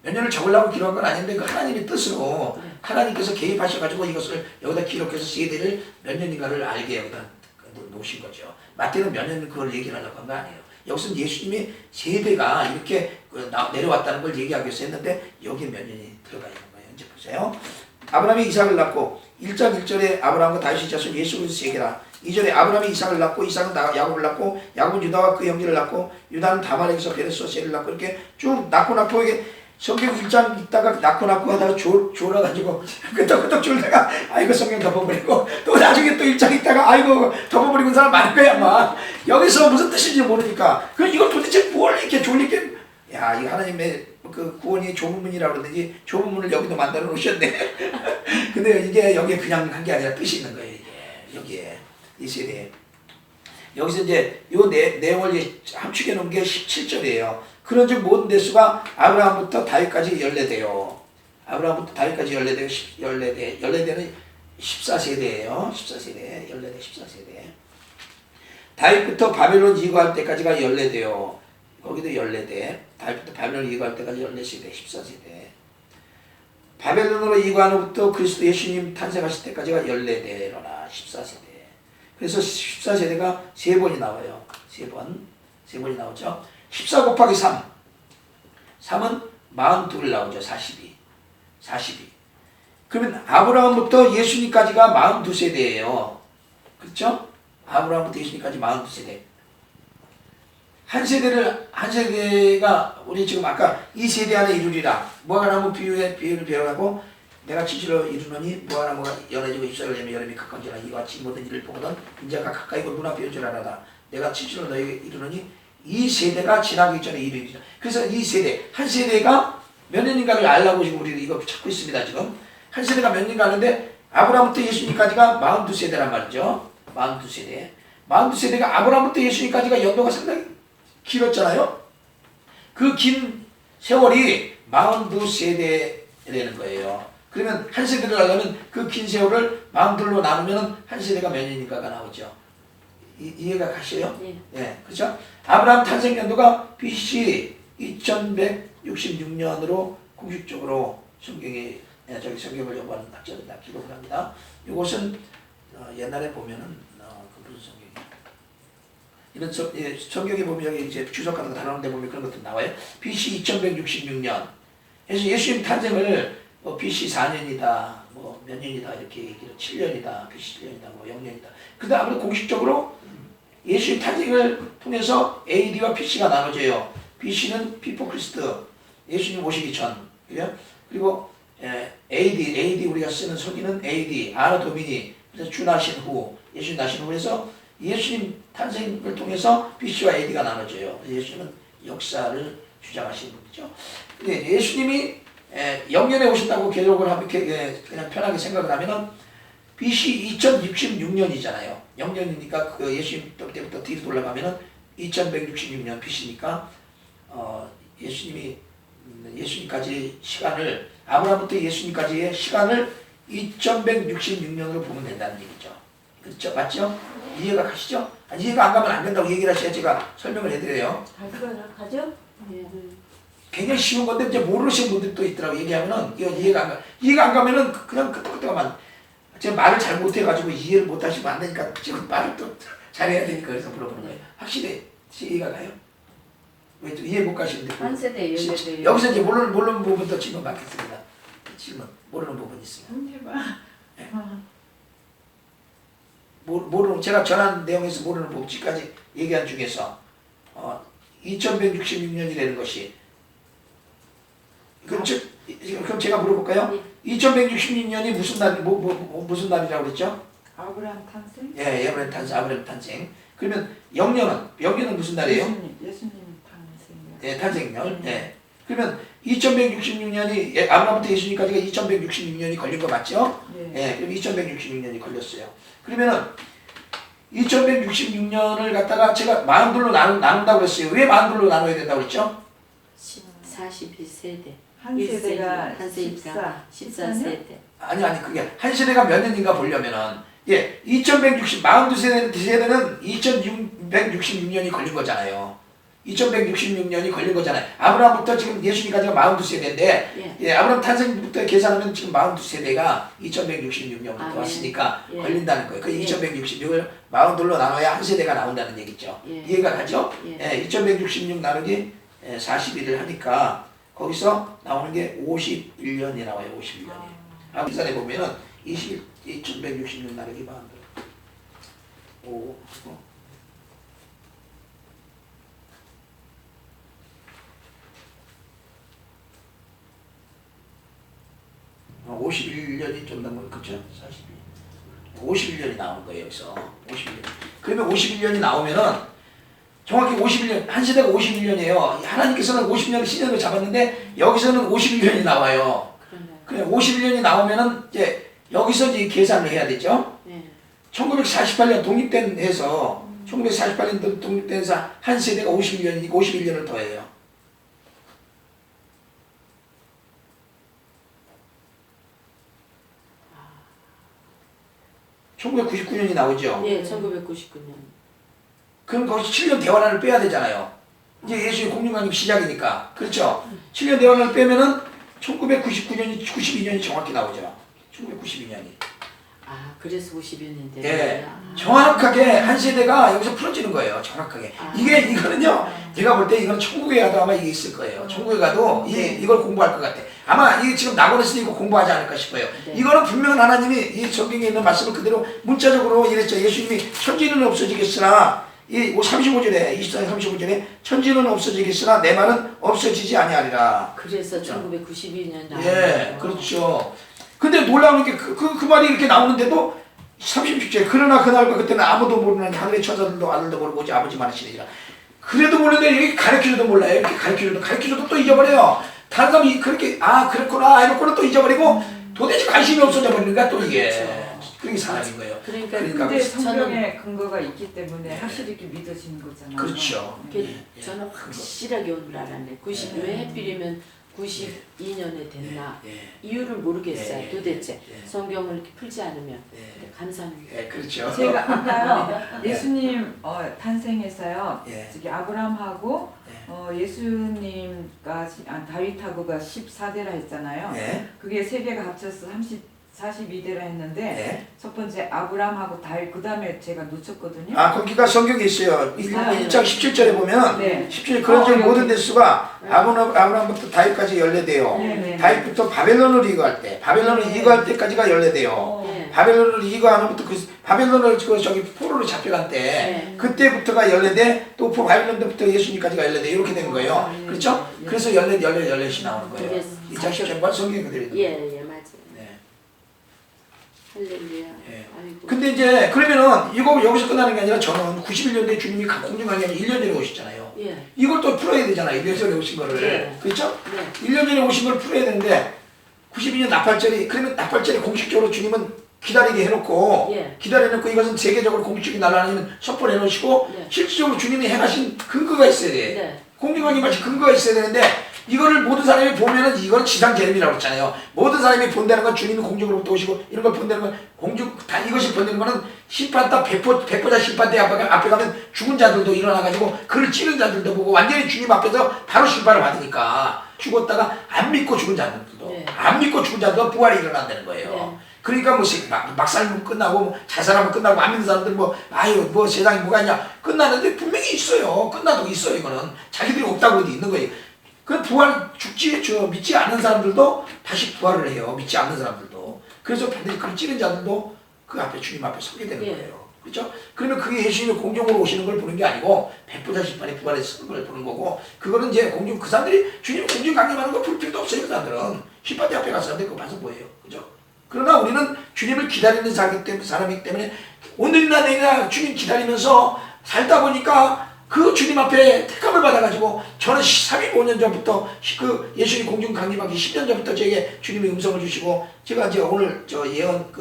몇 년을 적으려고 기록한 건 아닌데 그 하나님의 뜻으로 하나님께서 개입하셔가지고 이것을 여기다 기록해서 세대를 몇 년인가를 알게 여기다 놓으신 거죠. 마태는 몇 년을 그걸 얘기를 하려고 한 거 아니에요. 여기서는 예수님의 세대가 이렇게 내려왔다는 걸 얘기하기 위해서 했는데 여기에 몇 년이 들어가 있는 거예요. 이제 보세요. 아브라함이 이삭을 낳고 1장 1절에 아브라함과 다윗의 자손 예수 그리스도 세계라. 2절에 아브라함이 이삭을 낳고 이삭은 야곱을 낳고 야곱은 유다와 그 형제를 낳고 유다는 다말에게서 베레스와 셀을 낳고 이렇게 쭉 낳고 이게 성경 1장 읽다가 낳고 하다가 졸아가지고 끄떡끄떡 졸다가 아이고 성경 덮어버리고 또 나중에 또 1장 읽다가 아이고 덮어버리고 사람 많을 거야 아마. 여기서 무슨 뜻인지 모르니까 그럼 이걸 도대체 뭘 이렇게 졸리게 야 이 하나님의 그 구원이 좁은 문이라고 그러든지 좁은 문을 여기도 만들어 놓으셨네. 근데 이게 여기에 그냥 한 게 아니라 뜻이 있는 거예요. 이게 여기에 이 세대에 여기서 이제 요 내용을 함축해 놓은 게 17절이에요. 그런즉 모든 대수가 아브라함부터 다윗까지 14대요. 아브라함부터 다윗까지 14대는 14세대예요. 14세대 14대 14세대. 다윗부터 바벨론 이거할 때까지가 14대요. 거기도 14대. 다윗부터 바벨론 이거할 때까지 14세대 14세대. 바벨론으로 이거한 후부터 그리스도 예수님 탄생하실 때까지가 14대로나 14세대. 그래서 14세대가 3번이 나와요. 3번이 나오죠. 14 곱하기 3. 3은 42를 나오죠. 42. 그러면 아브라함부터 예수님까지가 42세대예요. 그렇죠? 아브라함부터 예수님까지 42세대. 한 세대가 우리 지금 아까 이 세대 안에 이루리라. 무화과나무 비유를 배워가고 내가 진실로 이루노니 무화과나무가 연해지고 잎사귀를 내며 여름이 가까운지라 이와 같이 모든 일을 보거든 인자가 가까이 볼 눈앞에 올 줄 알아라. 내가 진실로 너에게 이루노니 이 세대가 지나기 전에 이르리라. 그래서 이 세대 한 세대가 몇 년인가를 알라고 지금 우리 이거 찾고 있습니다. 지금 한 세대가 몇 년인가 하는데 아브라함부터 예수님까지가 42세대란 말이죠. 42세대가 아브라함부터 예수님까지가 연도가 상당히 길었잖아요. 그 긴 세월이 42세대라는 거예요. 그러면 한 세대를 하려면 그 긴 세월을 42로 나누면 한 세대가 몇 년인가가 나오죠. 이해가 가시죠? 네. 그렇죠? 아브라함 탄생 연도가 BC 2166년으로 공식적으로 성경을 연구하는 학자들이 다 기록을 합니다. 이것은 옛날에 보면은 그 무슨 성경이야? 이런 성경에 보면 여기 이제 주석 같은 거 다루는데 보면 그런 것도 나와요. BC 2166년. 그래서 예수님 탄생을 BC 4년이다, 뭐 몇 년이다 이렇게 얘기를 7년이다, BC 7년이다, 뭐 0년이다. 근데 아무래도 공식적으로 예수님 탄생을 통해서 AD와 BC가 나눠져요. BC는 Before Christ, 예수님 오시기 전, 그죠? 그리고 AD 우리가 쓰는 서기는 AD, 아너 도미니, 그래서 주 나신 후, 예수님 나신 후 해서 예수님 탄생을 통해서 BC와 AD가 나눠져요. 예수님은 역사를 주장하시는 분이죠. 근데 예수님이 0년에 오신다고 기록을 하면 그냥 편하게 생각을 하면은 BC 2066년이잖아요. 0년이니까 그 예수님 때부터 뒤로 돌아가면은 2166년 BC니까 예수님까지 시간을 아브라함부터 예수님까지의 시간을 2166년으로 보면 된다는 얘기죠. 그렇죠? 맞죠? 이해가 가시죠? 이해가 안 가면 안 된다고 얘기를 하셔야 제가 설명을 해드려요. 가죠? 굉장히 쉬운 건데 이제 모르시는 분들도 있더라고. 얘기하면은 이해가 안 가. 이해가 안 가면은 그냥 그때만 제가 말을 잘 못해가지고 이해를 못하시면 안 되니까 지금 말을 또 잘해야 되니까 그래서 물어보는 거예요. 확실히 이해가 가요? 왜 또 이해 못 가시는데? 한 세대 연결돼요. 여기서 이제 모르는 부분도 질문 받겠습니다. 질문 모르는 부분 있으면. 네. 모르는 제가 전한 내용에서 모르는 부분 지금까지 얘기한 중에서 2166년이라는 것이 그럼 제가 물어볼까요? 2166년이 무슨 날 무슨 날이라고 그랬죠? 아브라함 탄생? 예, 아브라함 탄생. 그러면 영년은 무슨 날이에요? 예수님 탄생이요. 예, 탄생년. 예. 그러면 2166년이 아브라함부터 예수님까지가 2166년이 걸린 거 맞죠? 예. 그럼 2166년이 걸렸어요. 그러면은 2166년을 갖다가 제가 42로 나눈다고 그랬어요. 왜 42로 나눠야 된다고 그랬죠? 41세대. 한 세대가 한 세대가 14세대. 아니 그게 한 세대가 몇 년인가 보려면은 42세대는 2166년이 걸린 거잖아요. 2166년이 걸린 거잖아요. 아브라함부터 지금 예수님까지가 42세대인데 아브라함 탄생부터 계산하면 지금 42세대가 2166년부터 왔으니까 걸린다는 거예요. 그 2166을 42로 나눠야 한 세대가 나온다는 얘기죠. 이해가 가죠? 2166 나누기 41을 하니까 거기서 나오는 게 51년이 나와요. 51년이. 계산해 보면은 2166 나누기 42. 51년이 좀 넘은 그쵸? 51년이 나오는 거예요. 여기서 51년. 그러면 51년이 나오면은 정확히 51년 한 세대가 51년이에요. 하나님께서는 50년을 시즌을 잡았는데 여기서는 51년이 나와요. 그래 51년이 나오면은 이제 여기서 이제 계산을 해야 되죠. 1948년 독립된 해서 1948년 독립돼서 한 세대가 51년이니까 51년을 더해요. 1999년이 나오죠. 예, 1999년. 그럼 거기서 7년 대환란을 빼야 되잖아요. 이제 예수의 공중강림 시작이니까. 그렇죠? 7년 대환란을 빼면은 1999년이 92년이 정확히 나오죠. 1992년이. 그래서 52년인데. 예. 정확하게 한 세대가 여기서 풀어지는 거예요. 정확하게. 이거는요. 제가 볼 때 이건 천국에 가도 아마 이게 있을 거예요. 천국에 가도 이걸 공부할 것 같아. 아마 이게 지금 낙원에서 이거 공부하지 않을까 싶어요. 이거는 분명한 하나님이 이 성경에 있는 말씀을 그대로 문자적으로 이랬죠. 예수님이 천지는 없어지겠으나 이 35절에 24장 35절에 천지는 없어지겠으나 내 말은 없어지지 아니하리라. 그래서 1992년 나와요. 예, 그렇죠. 근데 놀라운 게 그 말이 이렇게 나오는데도 36절에 그러나 그날과 그때는 아무도 모르는 하늘의 천사들도 아들도 모르고 오직 아버지만 하시리라. 그래도 모르는데 여기 가르쳐줘도 몰라요. 이렇게 가르쳐줘도 또 잊어버려요. 다른 사람이 그렇게 그렇구나 이렇구나 또 잊어버리고 도대체 관심이 없어져 버리는 거야 또 이게. 그게 사람인 거예요. 그러니까 근데 성경에 근거가 있기 때문에 확실히 이렇게 믿어지는 거잖아요. 그렇죠. 저는 확실하게 오늘 알았네. 왜 하필이면 92년에 됐나 예. 이유를 모르겠어요. 예. 도대체 예. 성경을 이렇게 풀지 않으면 예. 근데 감사합니다. 예, 그렇죠. 제가 아까요 예수님 탄생에서요 예. 저기 아브라함하고 예. 예수님과 다윗하고가 14대라 했잖아요. 예. 그게 세 개가 합쳐서 42대라 했는데 예. 첫 번째 아브라함하고 다윗 그 다음에 제가 놓쳤거든요. 아, 거기가 성경에 있어요. 1장 17절에 보면 네. 17절 그런 즉 여기. 모든 대수가 아브라함부터 다윗까지 연례돼요. 네. 다윗부터 바벨론을 이거할 때, 바벨론을 네. 이거할 때까지가 연례돼요. 네. 바벨론을 이거하면부터 그 바벨론을 저기 포로로 잡혀간 때 네. 그때부터가 연례돼 또 바벨론 때부터 예수님까지가 연례돼 이렇게 된 거예요. 네. 그렇죠? 네. 그래서 연례시 나오는 거예요. 그게 2장 10절과 성경 그대로 있는 거예요. 예, 맞아요. 네. 할렐루야. 예. 아이고. 근데 이제 그러면은 이거 여기서 끝나는 게 아니라 저는 91년도에 주님이 공중강에 1년 전에 오셨잖아요. 예. 이걸 또 풀어야 되잖아요. 1년 전에 오신 거를. 네. 그렇죠? 네. 1년 전에 오신 걸 풀어야 되는데 92년 나팔절이 그러면 나팔절이 공식적으로 주님은 기다리게 해놓고 예. 기다려놓고 이것은 세계적으로 공식적인 날아다니면 선포해 놓으시고 네. 실질적으로 주님이 행하신 근거가 있어야 돼. 네. 공중강이 마치 근거가 있어야 되는데 이거를 모든 사람이 보면은 이건 지상 재림이라고 했잖아요. 모든 사람이 본다는 건 주님이 공중으로부터 오시고 이런 걸 본다는 건 공중 다 이것이 본다는 거는 심판다 배포자 심판대 앞에 가면 죽은 자들도 일어나가지고 그를 찌른 자들도 보고 완전히 주님 앞에서 바로 심판을 받으니까 죽었다가 안 믿고 죽은 자들도 네. 안 믿고 죽은 자들도 부활이 일어난다는 거예요. 네. 그러니까 뭐 막살면 끝나고 뭐 자살하면 끝나고 안 믿는 사람들 뭐 아유 뭐 세상에 뭐가 있냐 끝나는데 분명히 있어요. 끝나도 있어요. 이거는 자기들이 없다고 해도 있는 거예요. 그 부활 믿지 않는 사람들도 다시 부활을 해요. 믿지 않는 사람들도. 그래서 반드시 그 찌른 자들도 그 앞에 주님 앞에 서게 되는 예. 거예요. 그렇죠? 그러면 그게 예수님이 공중으로 오시는 걸 보는 게 아니고 배포자 심판에 부활해서 서는 걸 보는 거고 그거는 이제 공중 그 사람들이 주님 공중 강림하는 거 볼 필요도 없어요. 그 사람들은 심판대 앞에 가서 사람들이 그거 봐서 뭐예요. 그죠? 그러나 우리는 주님을 기다리는 사람이기 때문에 오늘이나 내일이나 주님 기다리면서 살다 보니까 그 주님 앞에 택함을 받아가지고 저는 35년 전부터 그 예수님 공중 강림하기 10년 전부터 저에게 주님이 음성을 주시고 제가 이제 오늘 저 예언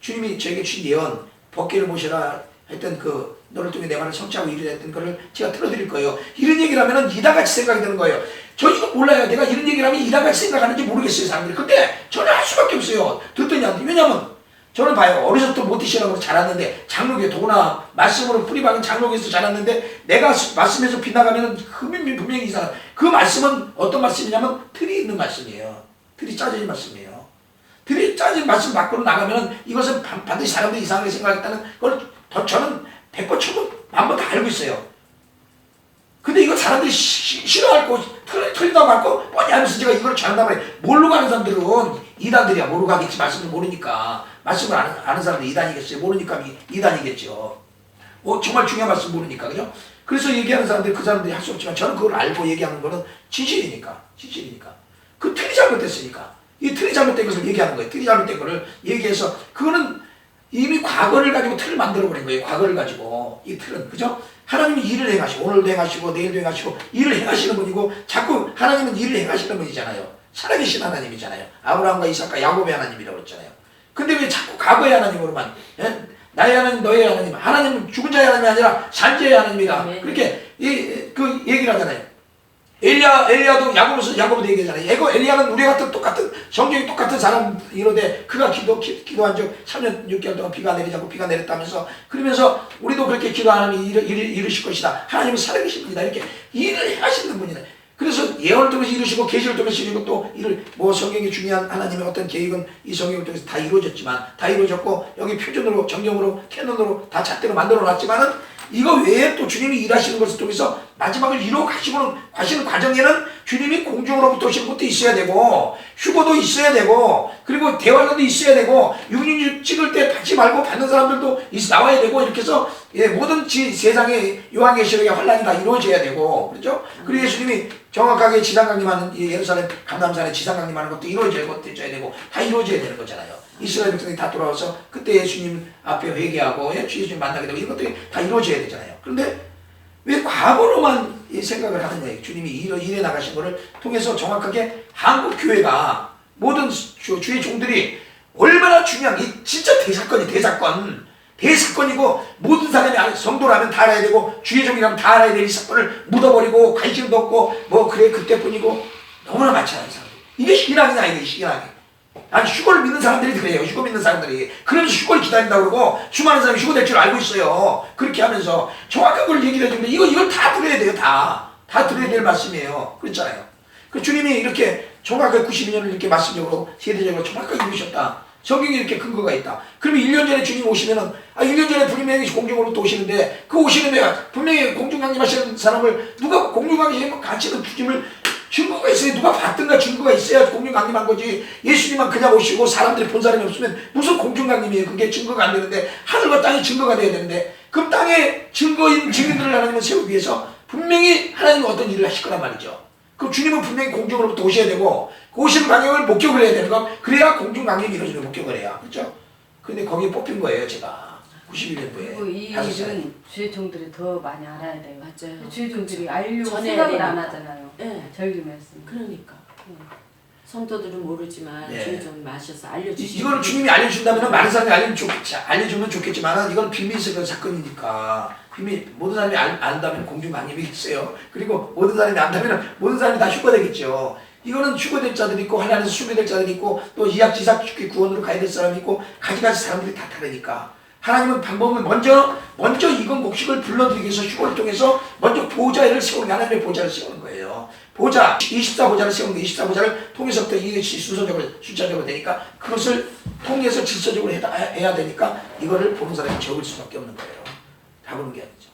주님이 저에게 주신 예언 법궤를 모시라 했던 그 너를 통해 내 말을 성취하고 이루려 했던 거를 제가 틀어드릴 거예요. 이런 얘기를 하면은 이다같이 생각이 드는 거예요. 저 이거 몰라요. 내가 이런 얘기를 하면 이다같이 생각하는지 모르겠어요. 사람들이. 근데 저는 할 수밖에 없어요. 듣더니 안 돼. 왜냐면 저는 봐요. 어려서부터 모태신앙으로 자랐는데 장로교에 더구나 말씀으로 뿌리박은 장로교에서 자랐는데 내가 말씀에서 빗나가면 분명히 이상한 그 말씀은 어떤 말씀이냐면 틀이 있는 말씀이에요. 틀이 짜져진 말씀이에요. 틀이 짜진 말씀 밖으로 나가면 이것은 반드시 사람들이 이상하게 생각했다는 걸 저는 100번, 1000번, 만번 다 알고 있어요. 근데 이거 사람들이 싫어할 거, 틀리다고 할 거, 뻔히 하면서 제가 이걸 전한단 말이에요. 모르고 가는 사람들은 이단들이야. 모르고 가겠지. 말씀을 모르니까. 말씀을 아는 사람들 이단이겠어요. 모르니까 이단이겠죠. 정말 중요한 말씀 모르니까. 그죠? 그래서 얘기하는 사람들이 그 사람들이 할 수 없지만 저는 그걸 알고 얘기하는 거는 진실이니까. 그 틀이 잘못됐으니까. 이 틀이 잘못된 것을 얘기하는 거예요. 틀이 잘못된 거를 얘기해서 그거는 이미 과거를 가지고 틀을 만들어버린 거예요. 과거를 가지고. 이 틀은. 그죠? 하나님이 일을 행하시고 오늘도 행하시고 내일도 행하시고 일을 행하시는 분이고 자꾸 하나님은 일을 행하시는 분이잖아요. 살아계신 하나님이잖아요. 아브라함과 이삭과 야곱의 하나님이라고 그랬잖아요. 근데 왜 자꾸 과거의 하나님으로만 나의 하나님 너의 하나님 하나님은 죽은 자의 하나님이 아니라 산 자의 하나님이다. 네. 그렇게 그 얘기를 하잖아요. 엘리야도 야고보도 얘기하잖아요. 엘리야는 우리 같은 똑같은 성경이 똑같은 사람 이런데 그가 기도한 적 3년 6개월 동안 비가 내리자고 비가 내렸다면서 그러면서 우리도 그렇게 기도하는 이루실 것이다. 하나님은 살아계신 분이다. 이렇게 일을 하시는 분이다. 그래서 예언을 통해서 이루시고 계시를 통해서 이루고 또 일을 성경이 중요한 하나님의 어떤 계획은 이 성경을 통해서 다 이루어졌지만 다 이루어졌고 여기 표준으로 정경으로 캐논으로 다 잣대로 만들어 놨지만은 이거 외에 또 주님이 일하시는 것을 통해서 마지막을 이루어 가시는 과정에는 주님이 공중으로부터 오시는 것도 있어야 되고 휴거도 있어야 되고 그리고 대환란도 있어야 되고 666 찍을 때 받지 말고 받는 사람들도 나와야 되고 이렇게 해서 모든 세상의 요한계시록의 환란이 다 이루어져야 되고 그렇죠? 그리고 예수님이 정확하게 지상강림하는 예루살렘 감람산에 지상강림하는 것도 이루어져야 되고 다 이루어져야 되는 거잖아요. 이스라엘 백성이 다 돌아와서 그때 예수님 앞에 회개하고 주 예수님 만나게 되고 이런 것들이 다 이루어져야 되잖아요. 그런데 왜 과거로만 생각을 하느냐. 주님이 일해 나가신 것을 통해서 정확하게 한국 교회가 모든 주의 종들이 얼마나 중요한 이 진짜 대사건이고 모든 사람이 성도라면 다 알아야 되고 주의 종이라면 다 알아야 될 이 사건을 묻어버리고 관심도 없고 그래 그때뿐이고 너무나 많잖아요. 사람들이. 이게 신앙이냐 이게 신앙이. 아니 휴거를 믿는 사람들이 그래요. 휴거 믿는 사람들이. 그래서 휴거를 기다린다고 그러고 수많은 사람이 휴거 될 줄 알고 있어요. 그렇게 하면서 정확한 걸 얘기를 해주는데 이걸 다 들어야 돼요. 다 들어야 될 말씀이에요. 그렇잖아요. 그 주님이 이렇게 정확하게 92년을 이렇게 말씀적으로 세대적으로 정확하게 이루셨다. 성경에 이렇게 근거가 있다. 그러면 1년 전에 주님 오시면은 1년 전에 분명히 공중으로 또 오시는데 그 오시는데 분명히 공중 강림하시는 사람을 누가 공중 강림하면 같이는 주님을 증거가 있어요. 누가 봤든가 증거가 있어야 공중 강림한 거지. 예수님만 그냥 오시고 사람들이 본 사람이 없으면 무슨 공중 강림이에요. 그게 증거가 안 되는데 하늘과 땅이 증거가 돼야 되는데 그럼 땅에 증거인 증인들을 하나님은 세우기 위해서 분명히 하나님은 어떤 일을 하실 거란 말이죠. 그럼 주님은 분명히 공중으로부터 오셔야 되고 그 오시는 방향을 목격을 해야 되는 거. 그래야 공중 강림이 이루어지는 목격을 해야. 그렇죠? 근데 거기에 뽑힌 거예요. 제가 91년도에. 그리고 이 일은 주의종들이 더 많이 알아야 돼요. 맞아요. 주의종들이 알려고 전해야 생각을 안 되니까. 하잖아요. 네. 절기 말씀. 그러니까 성도들은 모르지만 네. 주의종이 마셔서 알려주시고 이거는 주님이 알려준다면 많은 사람이 알려주면 좋겠지만 이건 비밀스러운 사건이니까 비밀 모든 사람이 안다면 공중 강림이 있어요. 그리고 모든 사람이 안다면 모든 사람이 다 휴거되겠죠. 이거는 휴거될 자들이 있고 하나님에서 수배될 자들이 있고 또 이약지사 구원으로 가야 될 사람이 있고 가지가지 사람들이 다 다르니까 하나님은 방법은 먼저 이건 곡식을 불러들이기 위해서 휴거를 통해서 먼저 보좌를 세우는 하나님의 보좌를 세우는 거예요. 보좌 24보좌를 세우는 24보좌를 통해서부터 이것이 순서적으로 숫자적으로 되니까 그것을 통해서 질서적으로 해야 되니까 이거를 보는 사람이 적을 수밖에 없는 거예요. 다 보는 게 아니죠.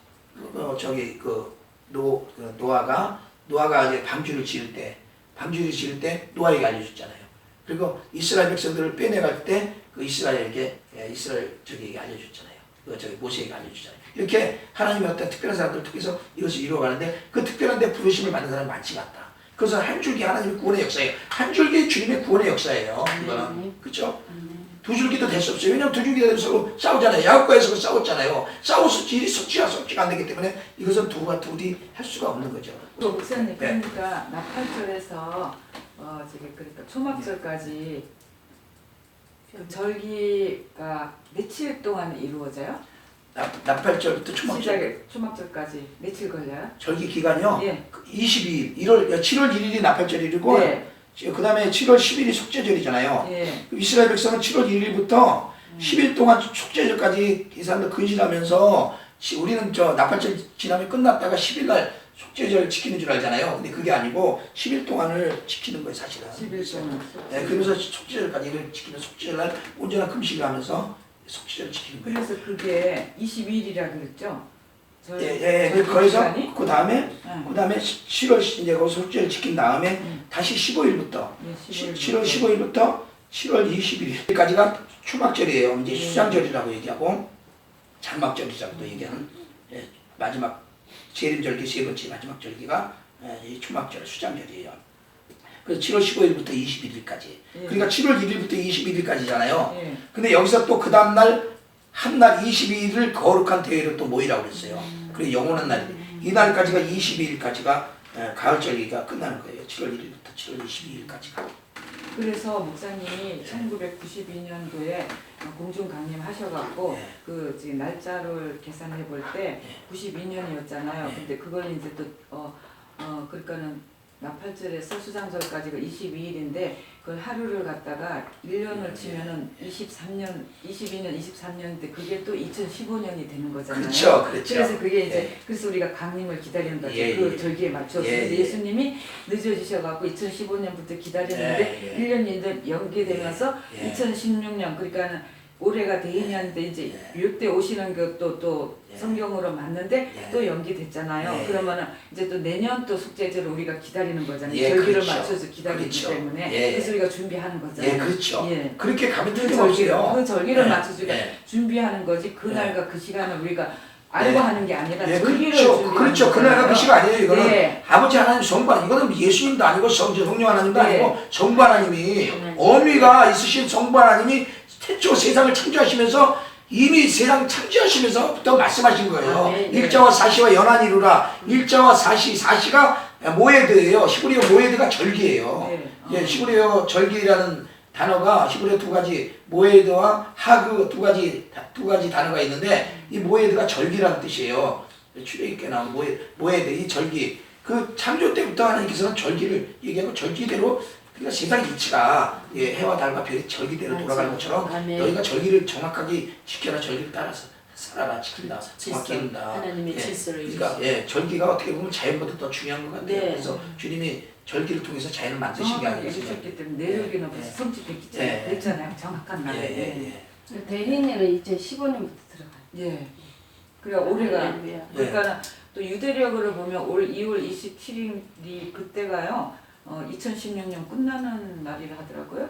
노아가 이제 방주를 지을 때 노아에게 알려줬잖아요. 그리고 이스라엘 백성들을 빼내갈 때 그 이스라엘 저기에게 알려줬잖아요. 모세에게 알려주잖아요. 이렇게 하나님의 어떤 특별한 사람들을 통해서 이것을 이루어가는데 그 특별한 데 부르심을 받는 사람이 많지가 않다. 그것은 한 줄기 하나님의 구원의 역사예요. 한 줄기 주님의 구원의 역사예요. 이거는. 그렇죠? 두 줄기도 될 수 없어요. 왜냐하면 두 줄기가 되면 서로 싸우잖아요. 야곱과에서 싸웠잖아요. 싸워서 일이 속지가 안 되기 때문에 이것은 둘이 할 수가 없는 거죠. 목사님 네. 그러니까 나팔절에서 그러니까 초막절까지 그 절기가 며칠 동안 이루어져요? 나팔절부터 초막절. 시작에 초막절까지 며칠 걸려요? 절기 기간이요? 예. 22일, 7월 1일이 나팔절이고 네. 그 다음에 7월 10일이 속죄절이잖아요. 예. 이스라엘 백성은 7월 1일부터 10일 동안 속죄절까지 이 사람들 근신하면서 우리는 나팔절 지나면 끝났다가 10일 날 속죄절 지키는 줄 알잖아요. 근데 그게 아니고 10일 동안을 지키는 거예요, 사실은. 10일 동안. 네, 그러면서 속죄절까지 지키는 속죄절 날 온전한 금식을 하면서 속죄절을 지키는 거예요. 그래서 그게 22일이라 그랬죠? 예. 거기서 그 다음에 7월 이제 그 속죄를 지킨 다음에 다시 15일부터 7월 15일부터 7월 21일까지가 초막절이에요. 이제 수장절이라고 얘기하고 장막절이라고도 얘기하는 마지막 재림절기 세 번째 마지막 절기가 이 초막절 수장절이에요. 그래서 7월 15일부터 21일까지. 그러니까 7월 1일부터 21일까지잖아요. 근데 여기서 또 그 다음날 한날 22일을 거룩한 대회로 또 모이라고 그랬어요. 그리고 영원한 날인데 이날까지가 22일까지가 가을절기가 끝나는 거예요. 7월 1일부터 7월 22일까지가. 그래서 목사님이 1992년도에 공중 강림하셔갖고 그 지금 날짜를 계산해 볼 때 92년이었잖아요. 근데 그걸 이제 또 그러니까는 나팔절에서 수장절까지가 22일인데 그걸 하루를 갖다가 1년을 치면은 22년, 23년인데 그게 또 2015년이 되는 거잖아요. 그렇죠. 그래서 그게 이제 그래서 우리가 강림을 기다리는 거죠. 그 절기에 맞춰서. 예수님이 늦어지셔갖고 2015년부터 기다렸는데 1년이 이제 연기되면서 2016년 그러니까는 올해가 대인년인데 이제 이때 오시는 것도 또 성경으로 맞는데 또 연기됐잖아요. 그러면은 이제 또 내년 또 숙제제를 우리가 기다리는 거잖아요. 절기를 그렇죠. 맞춰서 기다리기 그렇죠. 때문에 그래서 우리가 준비하는 거잖아요. 그렇죠. 예. 그렇게 가면 그 틀림없어요. 그 절기를 맞춰서 우리가 준비하는 거지 그날과 그 시간을 우리가 알고 하는 게 아니라 절기를 준비하는 그렇죠. 그날과 그 시간 아니에요. 이거는 아버지 하나님 성부 하나님 이거는 예수님도 아니고 성령 하나님도 아니고 성부 하나님이 어미가 있으신 성부 하나님이 태초 세상을 창조하시면서 이미 세상 창조하시면서부터 말씀하신 거예요. 일자와 사시와 연한이 이루라. 일자와 사시가 모에드예요. 히브리어 모에드가 절기예요. 히브리어 절기라는 단어가 히브리어 두 가지 모에드와 하그 두 가지 단어가 있는데 이 모에드가 절기라는 뜻이에요. 출애굽기에 나온 모에드 이 절기. 그 창조 때부터 하나님께서는 절기를 얘기하고 절기대로 그러니까 세상 이치가 해와 달과 별이 절기대로 돌아가는 것처럼 아멘. 너희가 절기를 정확하게 지켜라. 절기를 따라서 살아라. 지킨다. 정확히 이룬다. 하나님의 질서를 그러니까 절기가 어떻게 보면 자연보다 더 중요한 것 같아요. 네. 그래서 주님이 절기를 통해서 자연을 만드신 게 아니에요. 이루셨기 때문에 내력이나 무슨 성취된 기차 그랬잖아요. 정확한 날. 대리님은 2015년부터 들어가요. 예. 그러니까 올해가 할렐루야. 그러니까 또 유대력으로 보면 올 2월 27일이 그때가요. 2016년 끝나는 날이라 하더라고요.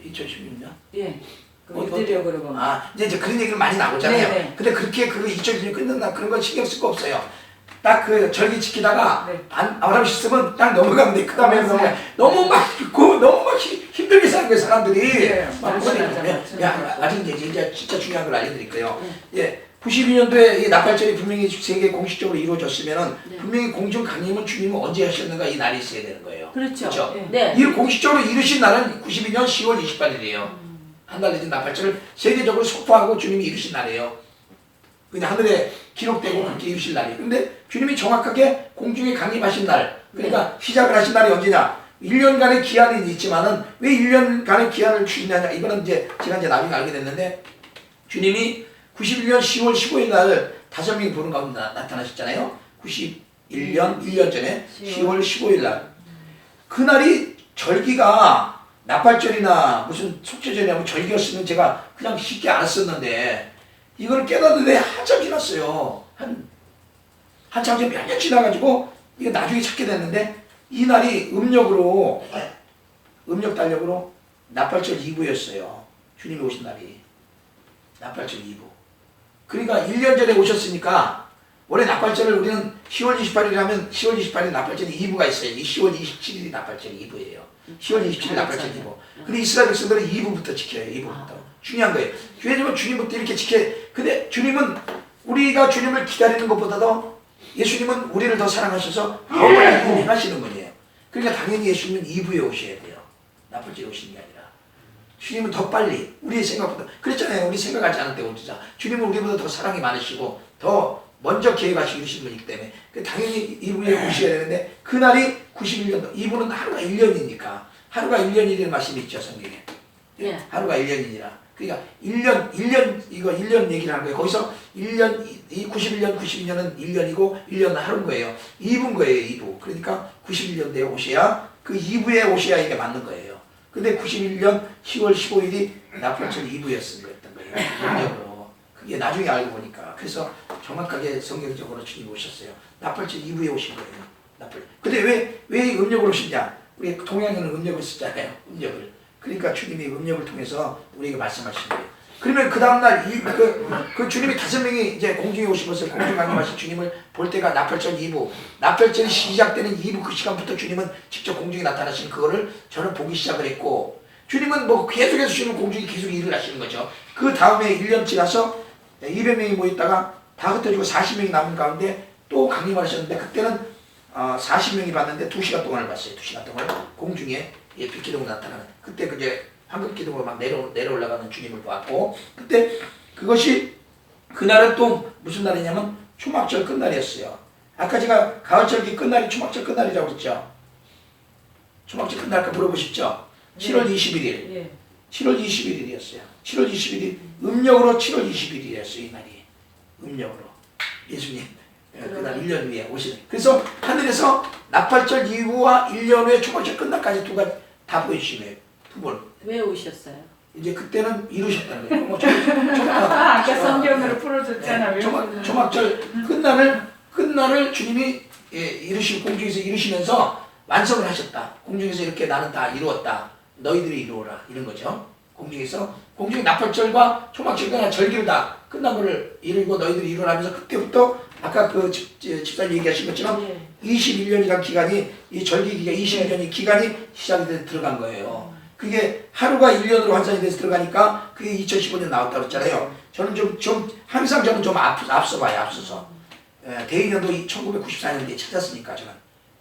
2016년? 예. 그 유대력으로 보면. 이제 그런 얘기를 많이 나오잖아요. 네네. 근데 그렇게 그 2016년 끝난다 그런 건 신경 쓸 거 없어요. 딱 그 절기 지키다가 네. 아브라함 시스템은 딱 넘어가면 돼. 그 다음에 맞아요. 너무 막 힘들게 사는 거예요 사람들이. 네, 막 맞아요. 아직 이제 진짜 중요한 걸 알려드릴 거예요. 92년도에 이 나팔절이 분명히 세계 공식적으로 이루어졌으면은 분명히 공중 강림은 주님은 언제 하셨는가 이 날이 있어야 되는 거예요. 그렇죠. 예. 네. 이 공식적으로 이루신 날은 92년 10월 28일이에요. 한 달 늦은 나팔절을 세계적으로 선포하고 주님이 이루신 날이에요. 그냥 하늘에 기록되고 그렇게 이루신 날이에요. 근데 주님이 정확하게 공중에 강림하신 날, 그러니까 시작을 하신 날이 언제냐? 1년간의 기한이 있지만은 왜 1년간의 기한을 주시냐냐? 이거는 제가 나중에 알게 됐는데 주님이 91년 10월 15일 날 5명이 보는 가운데 나타나셨잖아요. 91년 1년 전에 10월 15일 날. 그날이 절기가 나팔절이나 무슨 속죄절이나 뭐 절기였으면 제가 그냥 쉽게 알았었는데 이걸 깨닫는데 한참 지났어요. 한참 지나 몇 년 지나가지고 이거 나중에 찾게 됐는데 이 날이 음력 달력으로 나팔절 2부였어요. 주님이 오신 날이 나팔절 2부. 그러니까 1년 전에 오셨으니까 원래 나팔절을 우리는 10월 28일 하면 10월 28일 나팔절이 2부가 있어요. 10월 27일이 나팔절 2부예요. 10월 27일 나팔절 2부. 근데 이스라엘 백성들은 2부부터 지켜요. 2부부터. 중요한 거예요. 왜냐면 주님부터 이렇게 지켜요. 근데 주님은 우리가 주님을 기다리는 것보다도 예수님은 우리를 더 사랑하셔서 더 많이 행하시는 분이에요. 그러니까 당연히 예수님은 2부에 오셔야 돼요. 나팔절에 오시는 게 아니라. 주님은 더 빨리 우리의 생각보다 그랬잖아요. 우리 생각하지 않을 때 오시자. 주님은 우리보다 더 사랑이 많으시고 더 먼저 계획하시고 이러신 분이기 때문에 당연히 2부에 오셔야 되는데 그날이 91년도 2부는 하루가 1년이니까 하루가 1년이라는 말씀이 있죠 성경에. 네. 하루가 1년이니라. 그러니까 1년 얘기를 하는 거예요. 거기서 1년 이 91년 92년은 1년이고 1년은 하루인 거예요. 2부인 거예요. 2부. 그러니까 91년도에 오셔야 그 2부에 오셔야 이게 맞는 거예요. 근데 91년 10월 15일이 나팔절 2부였던 거예요. 음력으로. 그게 나중에 알고 보니까. 그래서 정확하게 성경적으로 주님이 오셨어요. 나팔절 2부에 오신 거예요. 근데 왜 음력으로 오시냐? 우리 동양에는 음력을 쓰잖아요. 음력을. 그러니까 주님이 음력을 통해서 우리에게 말씀하신 거예요. 그러면 그 다음날 그 주님이 5명이 이제 공중에 오시면서 공중 강림하신 주님을 볼 때가 나팔절 2부. 나팔절이 시작되는 2부 그 시간부터 주님은 직접 공중에 나타나신 그거를 저는 보기 시작을 했고 주님은 뭐 계속해서 주님은 공중에 계속 일을 하시는 거죠. 그 다음에 1년 지나서 200명이 모였다가 다 흩어지고 40명이 남은 가운데 또 강림을 하셨는데 그때는 40명이 봤는데 2시간 동안을 봤어요. 2시간 동안 공중에 빛기둥으로 나타나는 그때 그제 황금기둥으로 막 내려올라가는 주님을 봤고 그때 그것이 그날은 또 무슨 날이냐면 초막절 끝날이었어요. 아까 제가 가을절기 끝날이 초막절 끝날이라고 했죠. 초막절 끝날까 물어보셨죠? 7월 21일. 예. 7월 21일이었어요. 7월 21일 음력으로 7월 21일이었어요. 이 날이 음력으로 예수님 그날 1년 후에 오시는. 그래서 하늘에서 나팔절 이후와 1년 후에 초막절 끝날까지 두 가지 다 보여주신 거예요. 두 번. 왜 오셨어요? 이제 그때는 이루셨다는 거예요. 뭐 아까 성경으로 풀어줬잖아요. 초막절 끝날을 주님이 이루시고 공중에서 이루시면서 완성을 하셨다. 공중에서 이렇게 나는 다 이루었다. 너희들이 이루어라 이런 거죠. 공중에 나팔절과 초막절과 절기를 다 끝난 거를 이루고 너희들이 이루라면서 그때부터 아까 그 집사님 얘기하신 것처럼 21년이라는 기간이 이 절기 기간 21년이 기간이 시작이 돼서 들어간 거예요. 그게 하루가 1년으로 환산이 돼서 들어가니까 그게 2015년 나왔다고 했잖아요. 저는 항상 저는 좀 앞서 봐요. 앞서서. 대인년도 1994년도에 찾았으니까 저는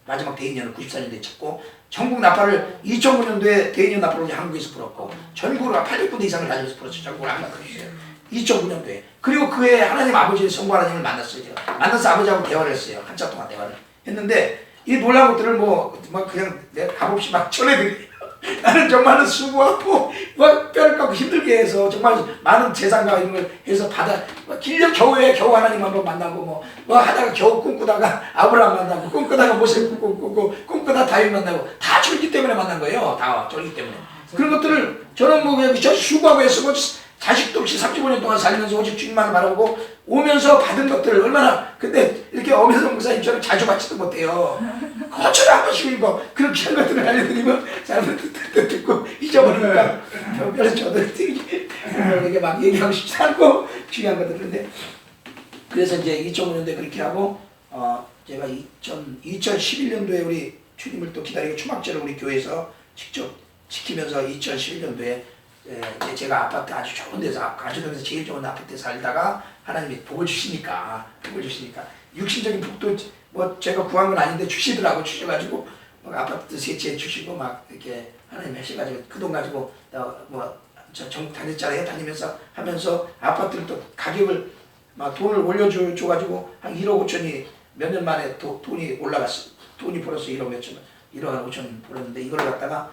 마지막 대인년을 94년도에 찾고 전국 나팔을 2009년도에 대인년 나팔을 한국에서 불었고 전국으로 800군데 이상을 다니면서 불었어요. 전국을 안 나갔어요. 2009년도에. 그리고 그해 하나님 아버지의 성부 하나님을 만났어요. 제가. 만나서 아버지하고 대화를 했어요. 한참 동안 대화를. 했는데 이 놀라운 것들을 막 그냥 내가 값없이 막 전해드려요. 나는 정말로 수고하고 막 뼈를 깎고 힘들게 해서 정말 많은 재산과 이런 걸 해서 길려 겨우에 겨우 하나님 한번 만나고 뭐 하다가 겨우 꿈꾸다가 아브라함 만나고 꿈꾸다가 모세 꿈꾸고 꿈꾸다 다윗 만나고 다 졸기 때문에 만난 거예요. 다 졸기 때문에. 그런 것들을 저는 저 수고하고 해서 자식도 없이 35년 동안 살면서 오직 주님만 바라보고 오면서 받은 것들을 얼마나 근데 이렇게 엄혜성 목사님처럼 자주 받지도 못해요. 거쳐를 한 번씩 읽고 그런 귀한 것들을 알려드리면 사람들 듣고 잊어버리니까 별로 저도 이게 막 얘기하고 싶지 않고 중요한 것들인데 그래서 이제 2005년도에 그렇게 하고 제가 2011년도에 우리 주님을 또 기다리고 초막절을 우리 교회에서 직접 지키면서 2011년도에 이제 제가 아파트 아주 좋은 데서 가주동에서 제일 좋은 아파트에 살다가 하나님이 복을 주시니까 육신적인 복도 뭐 제가 구한 건 아닌데 주셔가지고 막 아파트 세채 주시고 막 이렇게 하나님 하셔가지고 그 돈 가지고 저 전국 다녔잖아요. 다니면서 하면서 아파트를 또 가격을 막 돈을 올려줘가지고 한 1억 5천이 몇 년 만에 돈이 올라갔어. 돈이 벌어서 1억 몇천 1억 5천 벌었는데 이걸 갖다가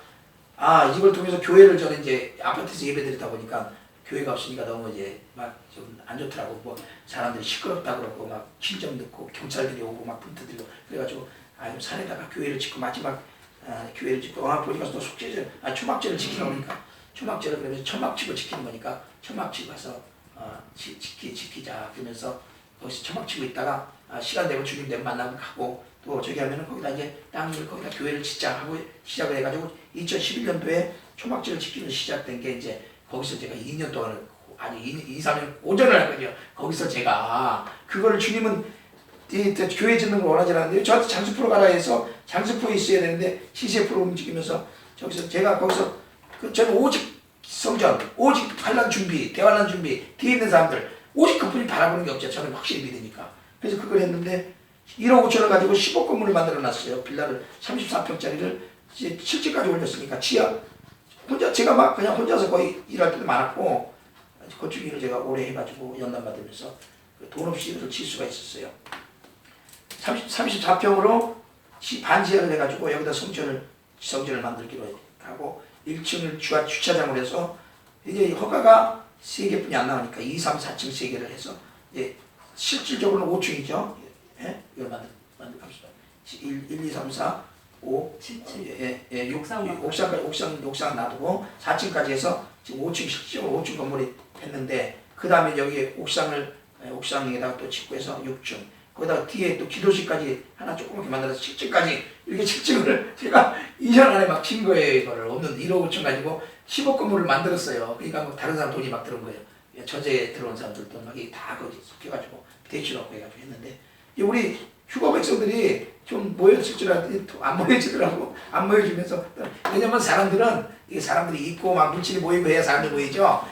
이걸 통해서 교회를 저는 이제 아파트에서 예배드리다 보니까 교회가 없으니까 너무 이제 막 좀 안 좋더라고. 뭐 사람들이 시끄럽다 그러고 막 친정 듣고 경찰들이 오고 막 분투들고 그래가지고 산에다가 교회를 짓고 마지막 교회를 짓고 보니까 또 속죄절 초막절을 지키라고 하니까 초막절을 그러면서 천막치고 지키는 거니까 천막치고 가서 지키자 그러면서 거기서 천막치고 있다가 시간 되고 주님 되면 만나면 가고 또 저기 하면은 거기다 이제 땅을 거기다 교회를 짓자 하고 시작을 해가지고 2011년도에 초막절을 지키면서 시작된 게 이제 거기서 제가 2년 동안 아니 2, 3년 오전을 했거든요. 거기서 제가 그거를 주님은 교회 짓는 걸 원하지 않았는데 저한테 장수프로 가라 해서 장수프로 있어야 되는데 CCF로 움직이면서 저기서 제가 거기서 저는 오직 성전, 오직 환난 준비, 대환난 준비 뒤에 있는 사람들 오직 그분이 바라보는 게 없죠. 저는 확실히 믿으니까. 그래서 그걸 했는데 1억 5천을 가지고 10억 건물을 만들어 놨어요. 빌라를 34평짜리를 이제 7층까지 올렸으니까 지하 제가 막 그냥 혼자서 거의 일할 때도 많았고 건축 일을 제가 오래 해가지고 연단 받으면서 돈 없이 일을 칠 수가 있었어요. 34평으로 반지하를 해가지고 여기다 성전을 만들기로 하고 1층을 주차장으로 해서 이제 허가가 3개뿐이 안 나오니까 2, 3, 4층 3개를 해서 이제 실질적으로는 5층이죠. 예? 이걸 만들갑시다. 1, 2, 3, 4, 5, 7층. 6층 옥상 놔두고 4층까지 해서 지금 5층 실질적으로 5층 건물이 했는데 그 다음에 여기 옥상에다가 또 짓고 해서 6층 거기다가 뒤에 또 기도실까지 하나 조그맣게 만들어서 7층까지 이렇게 7층을 제가 2년 안에 막 친 거예요. 이거를 없는 1억 5천 가지고 10억 건물을 만들었어요. 그러니까 뭐 다른 사람 돈이 막 들어온 거예요. 전세에 들어온 사람들도 막 다 거기 속해가지고 대출하고 해가지고 했는데 우리 휴가 백성들이 좀 모여질 줄 알았더니 안 모여지더라고. 안 모여지면서 왜냐면 사람들이 있고 막 물질이 모이고 해야 사람들이 모이죠.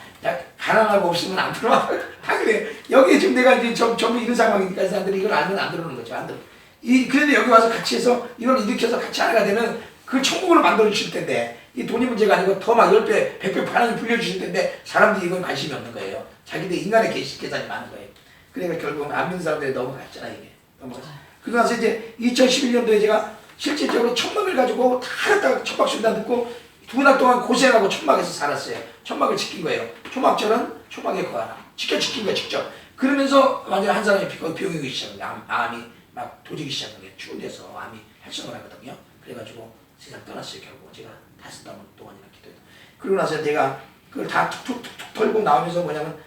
가난하고 없으면 안 들어와. 다 그래. 여기에 지금 내가 이제 전부 이런 상황이니까 사람들이 이걸 알면 안 들어오는 거죠. 안 들어. 그런데 여기 와서 같이 해서 이걸 일으켜서 같이 하나가 되면 그 천국을 만들어 주실 텐데 이 돈이 문제가 아니고 더 막 10배, 100배 하나님 불려주실 텐데 사람들이 이건 관심이 없는 거예요. 자기들 인간의 계산이 많은 거예요. 그러니까 결국은 안 믿는 사람들이 넘어갔잖아 이게. 넘어갔어. 그러고 나서 이제 2011년도에 제가 실질적으로 천막을 가지고 다 갖다가 천막 순단 듣고 2달 동안 고생하고 천막에서 살았어요. 천막을 지킨 거예요. 초막절은 초막에 거하라. 지킨 거예요, 직접. 그러면서 완전 한 사람이 병이 오기 시작해요. 암이 막 도지기 시작한 게 추운 데서 암이 활성을 하거든요. 그래가지고 세상 떠났어요, 결국. 제가 5달 동안이나 기도해요. 그러고 나서 내가 그걸 다 툭툭툭 털고 나오면서 뭐냐면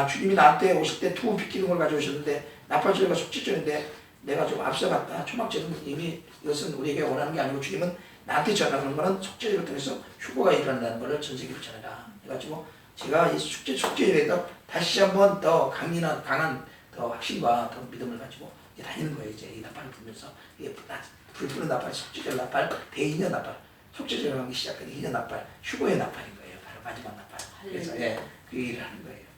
주님이 나한테 오실 때 투우 비키는 걸 가져오셨는데 나팔절과 속죄절인데 내가 좀 앞서갔다. 초막절은 이미 이것은 우리에게 원하는 게 아니고 주님은 나한테 전하는 거는 속죄절을 통해서 휴거가 일어난다는 것을 전 세계로 전해라. 해가지고 제가 이 속죄절에다 다시 한번 더 강한 더 확신과 더 믿음을 가지고 이제 다니는 거예요. 이제 이 나팔을 불면서 이게 불 푸는 나팔, 속죄절 나팔, 대인여 나팔, 속죄절 하기 시작하는 인여 나팔, 휴거의 나팔인 거예요. 바로 마지막 나팔. 그래서 그 일을 하는 거예요.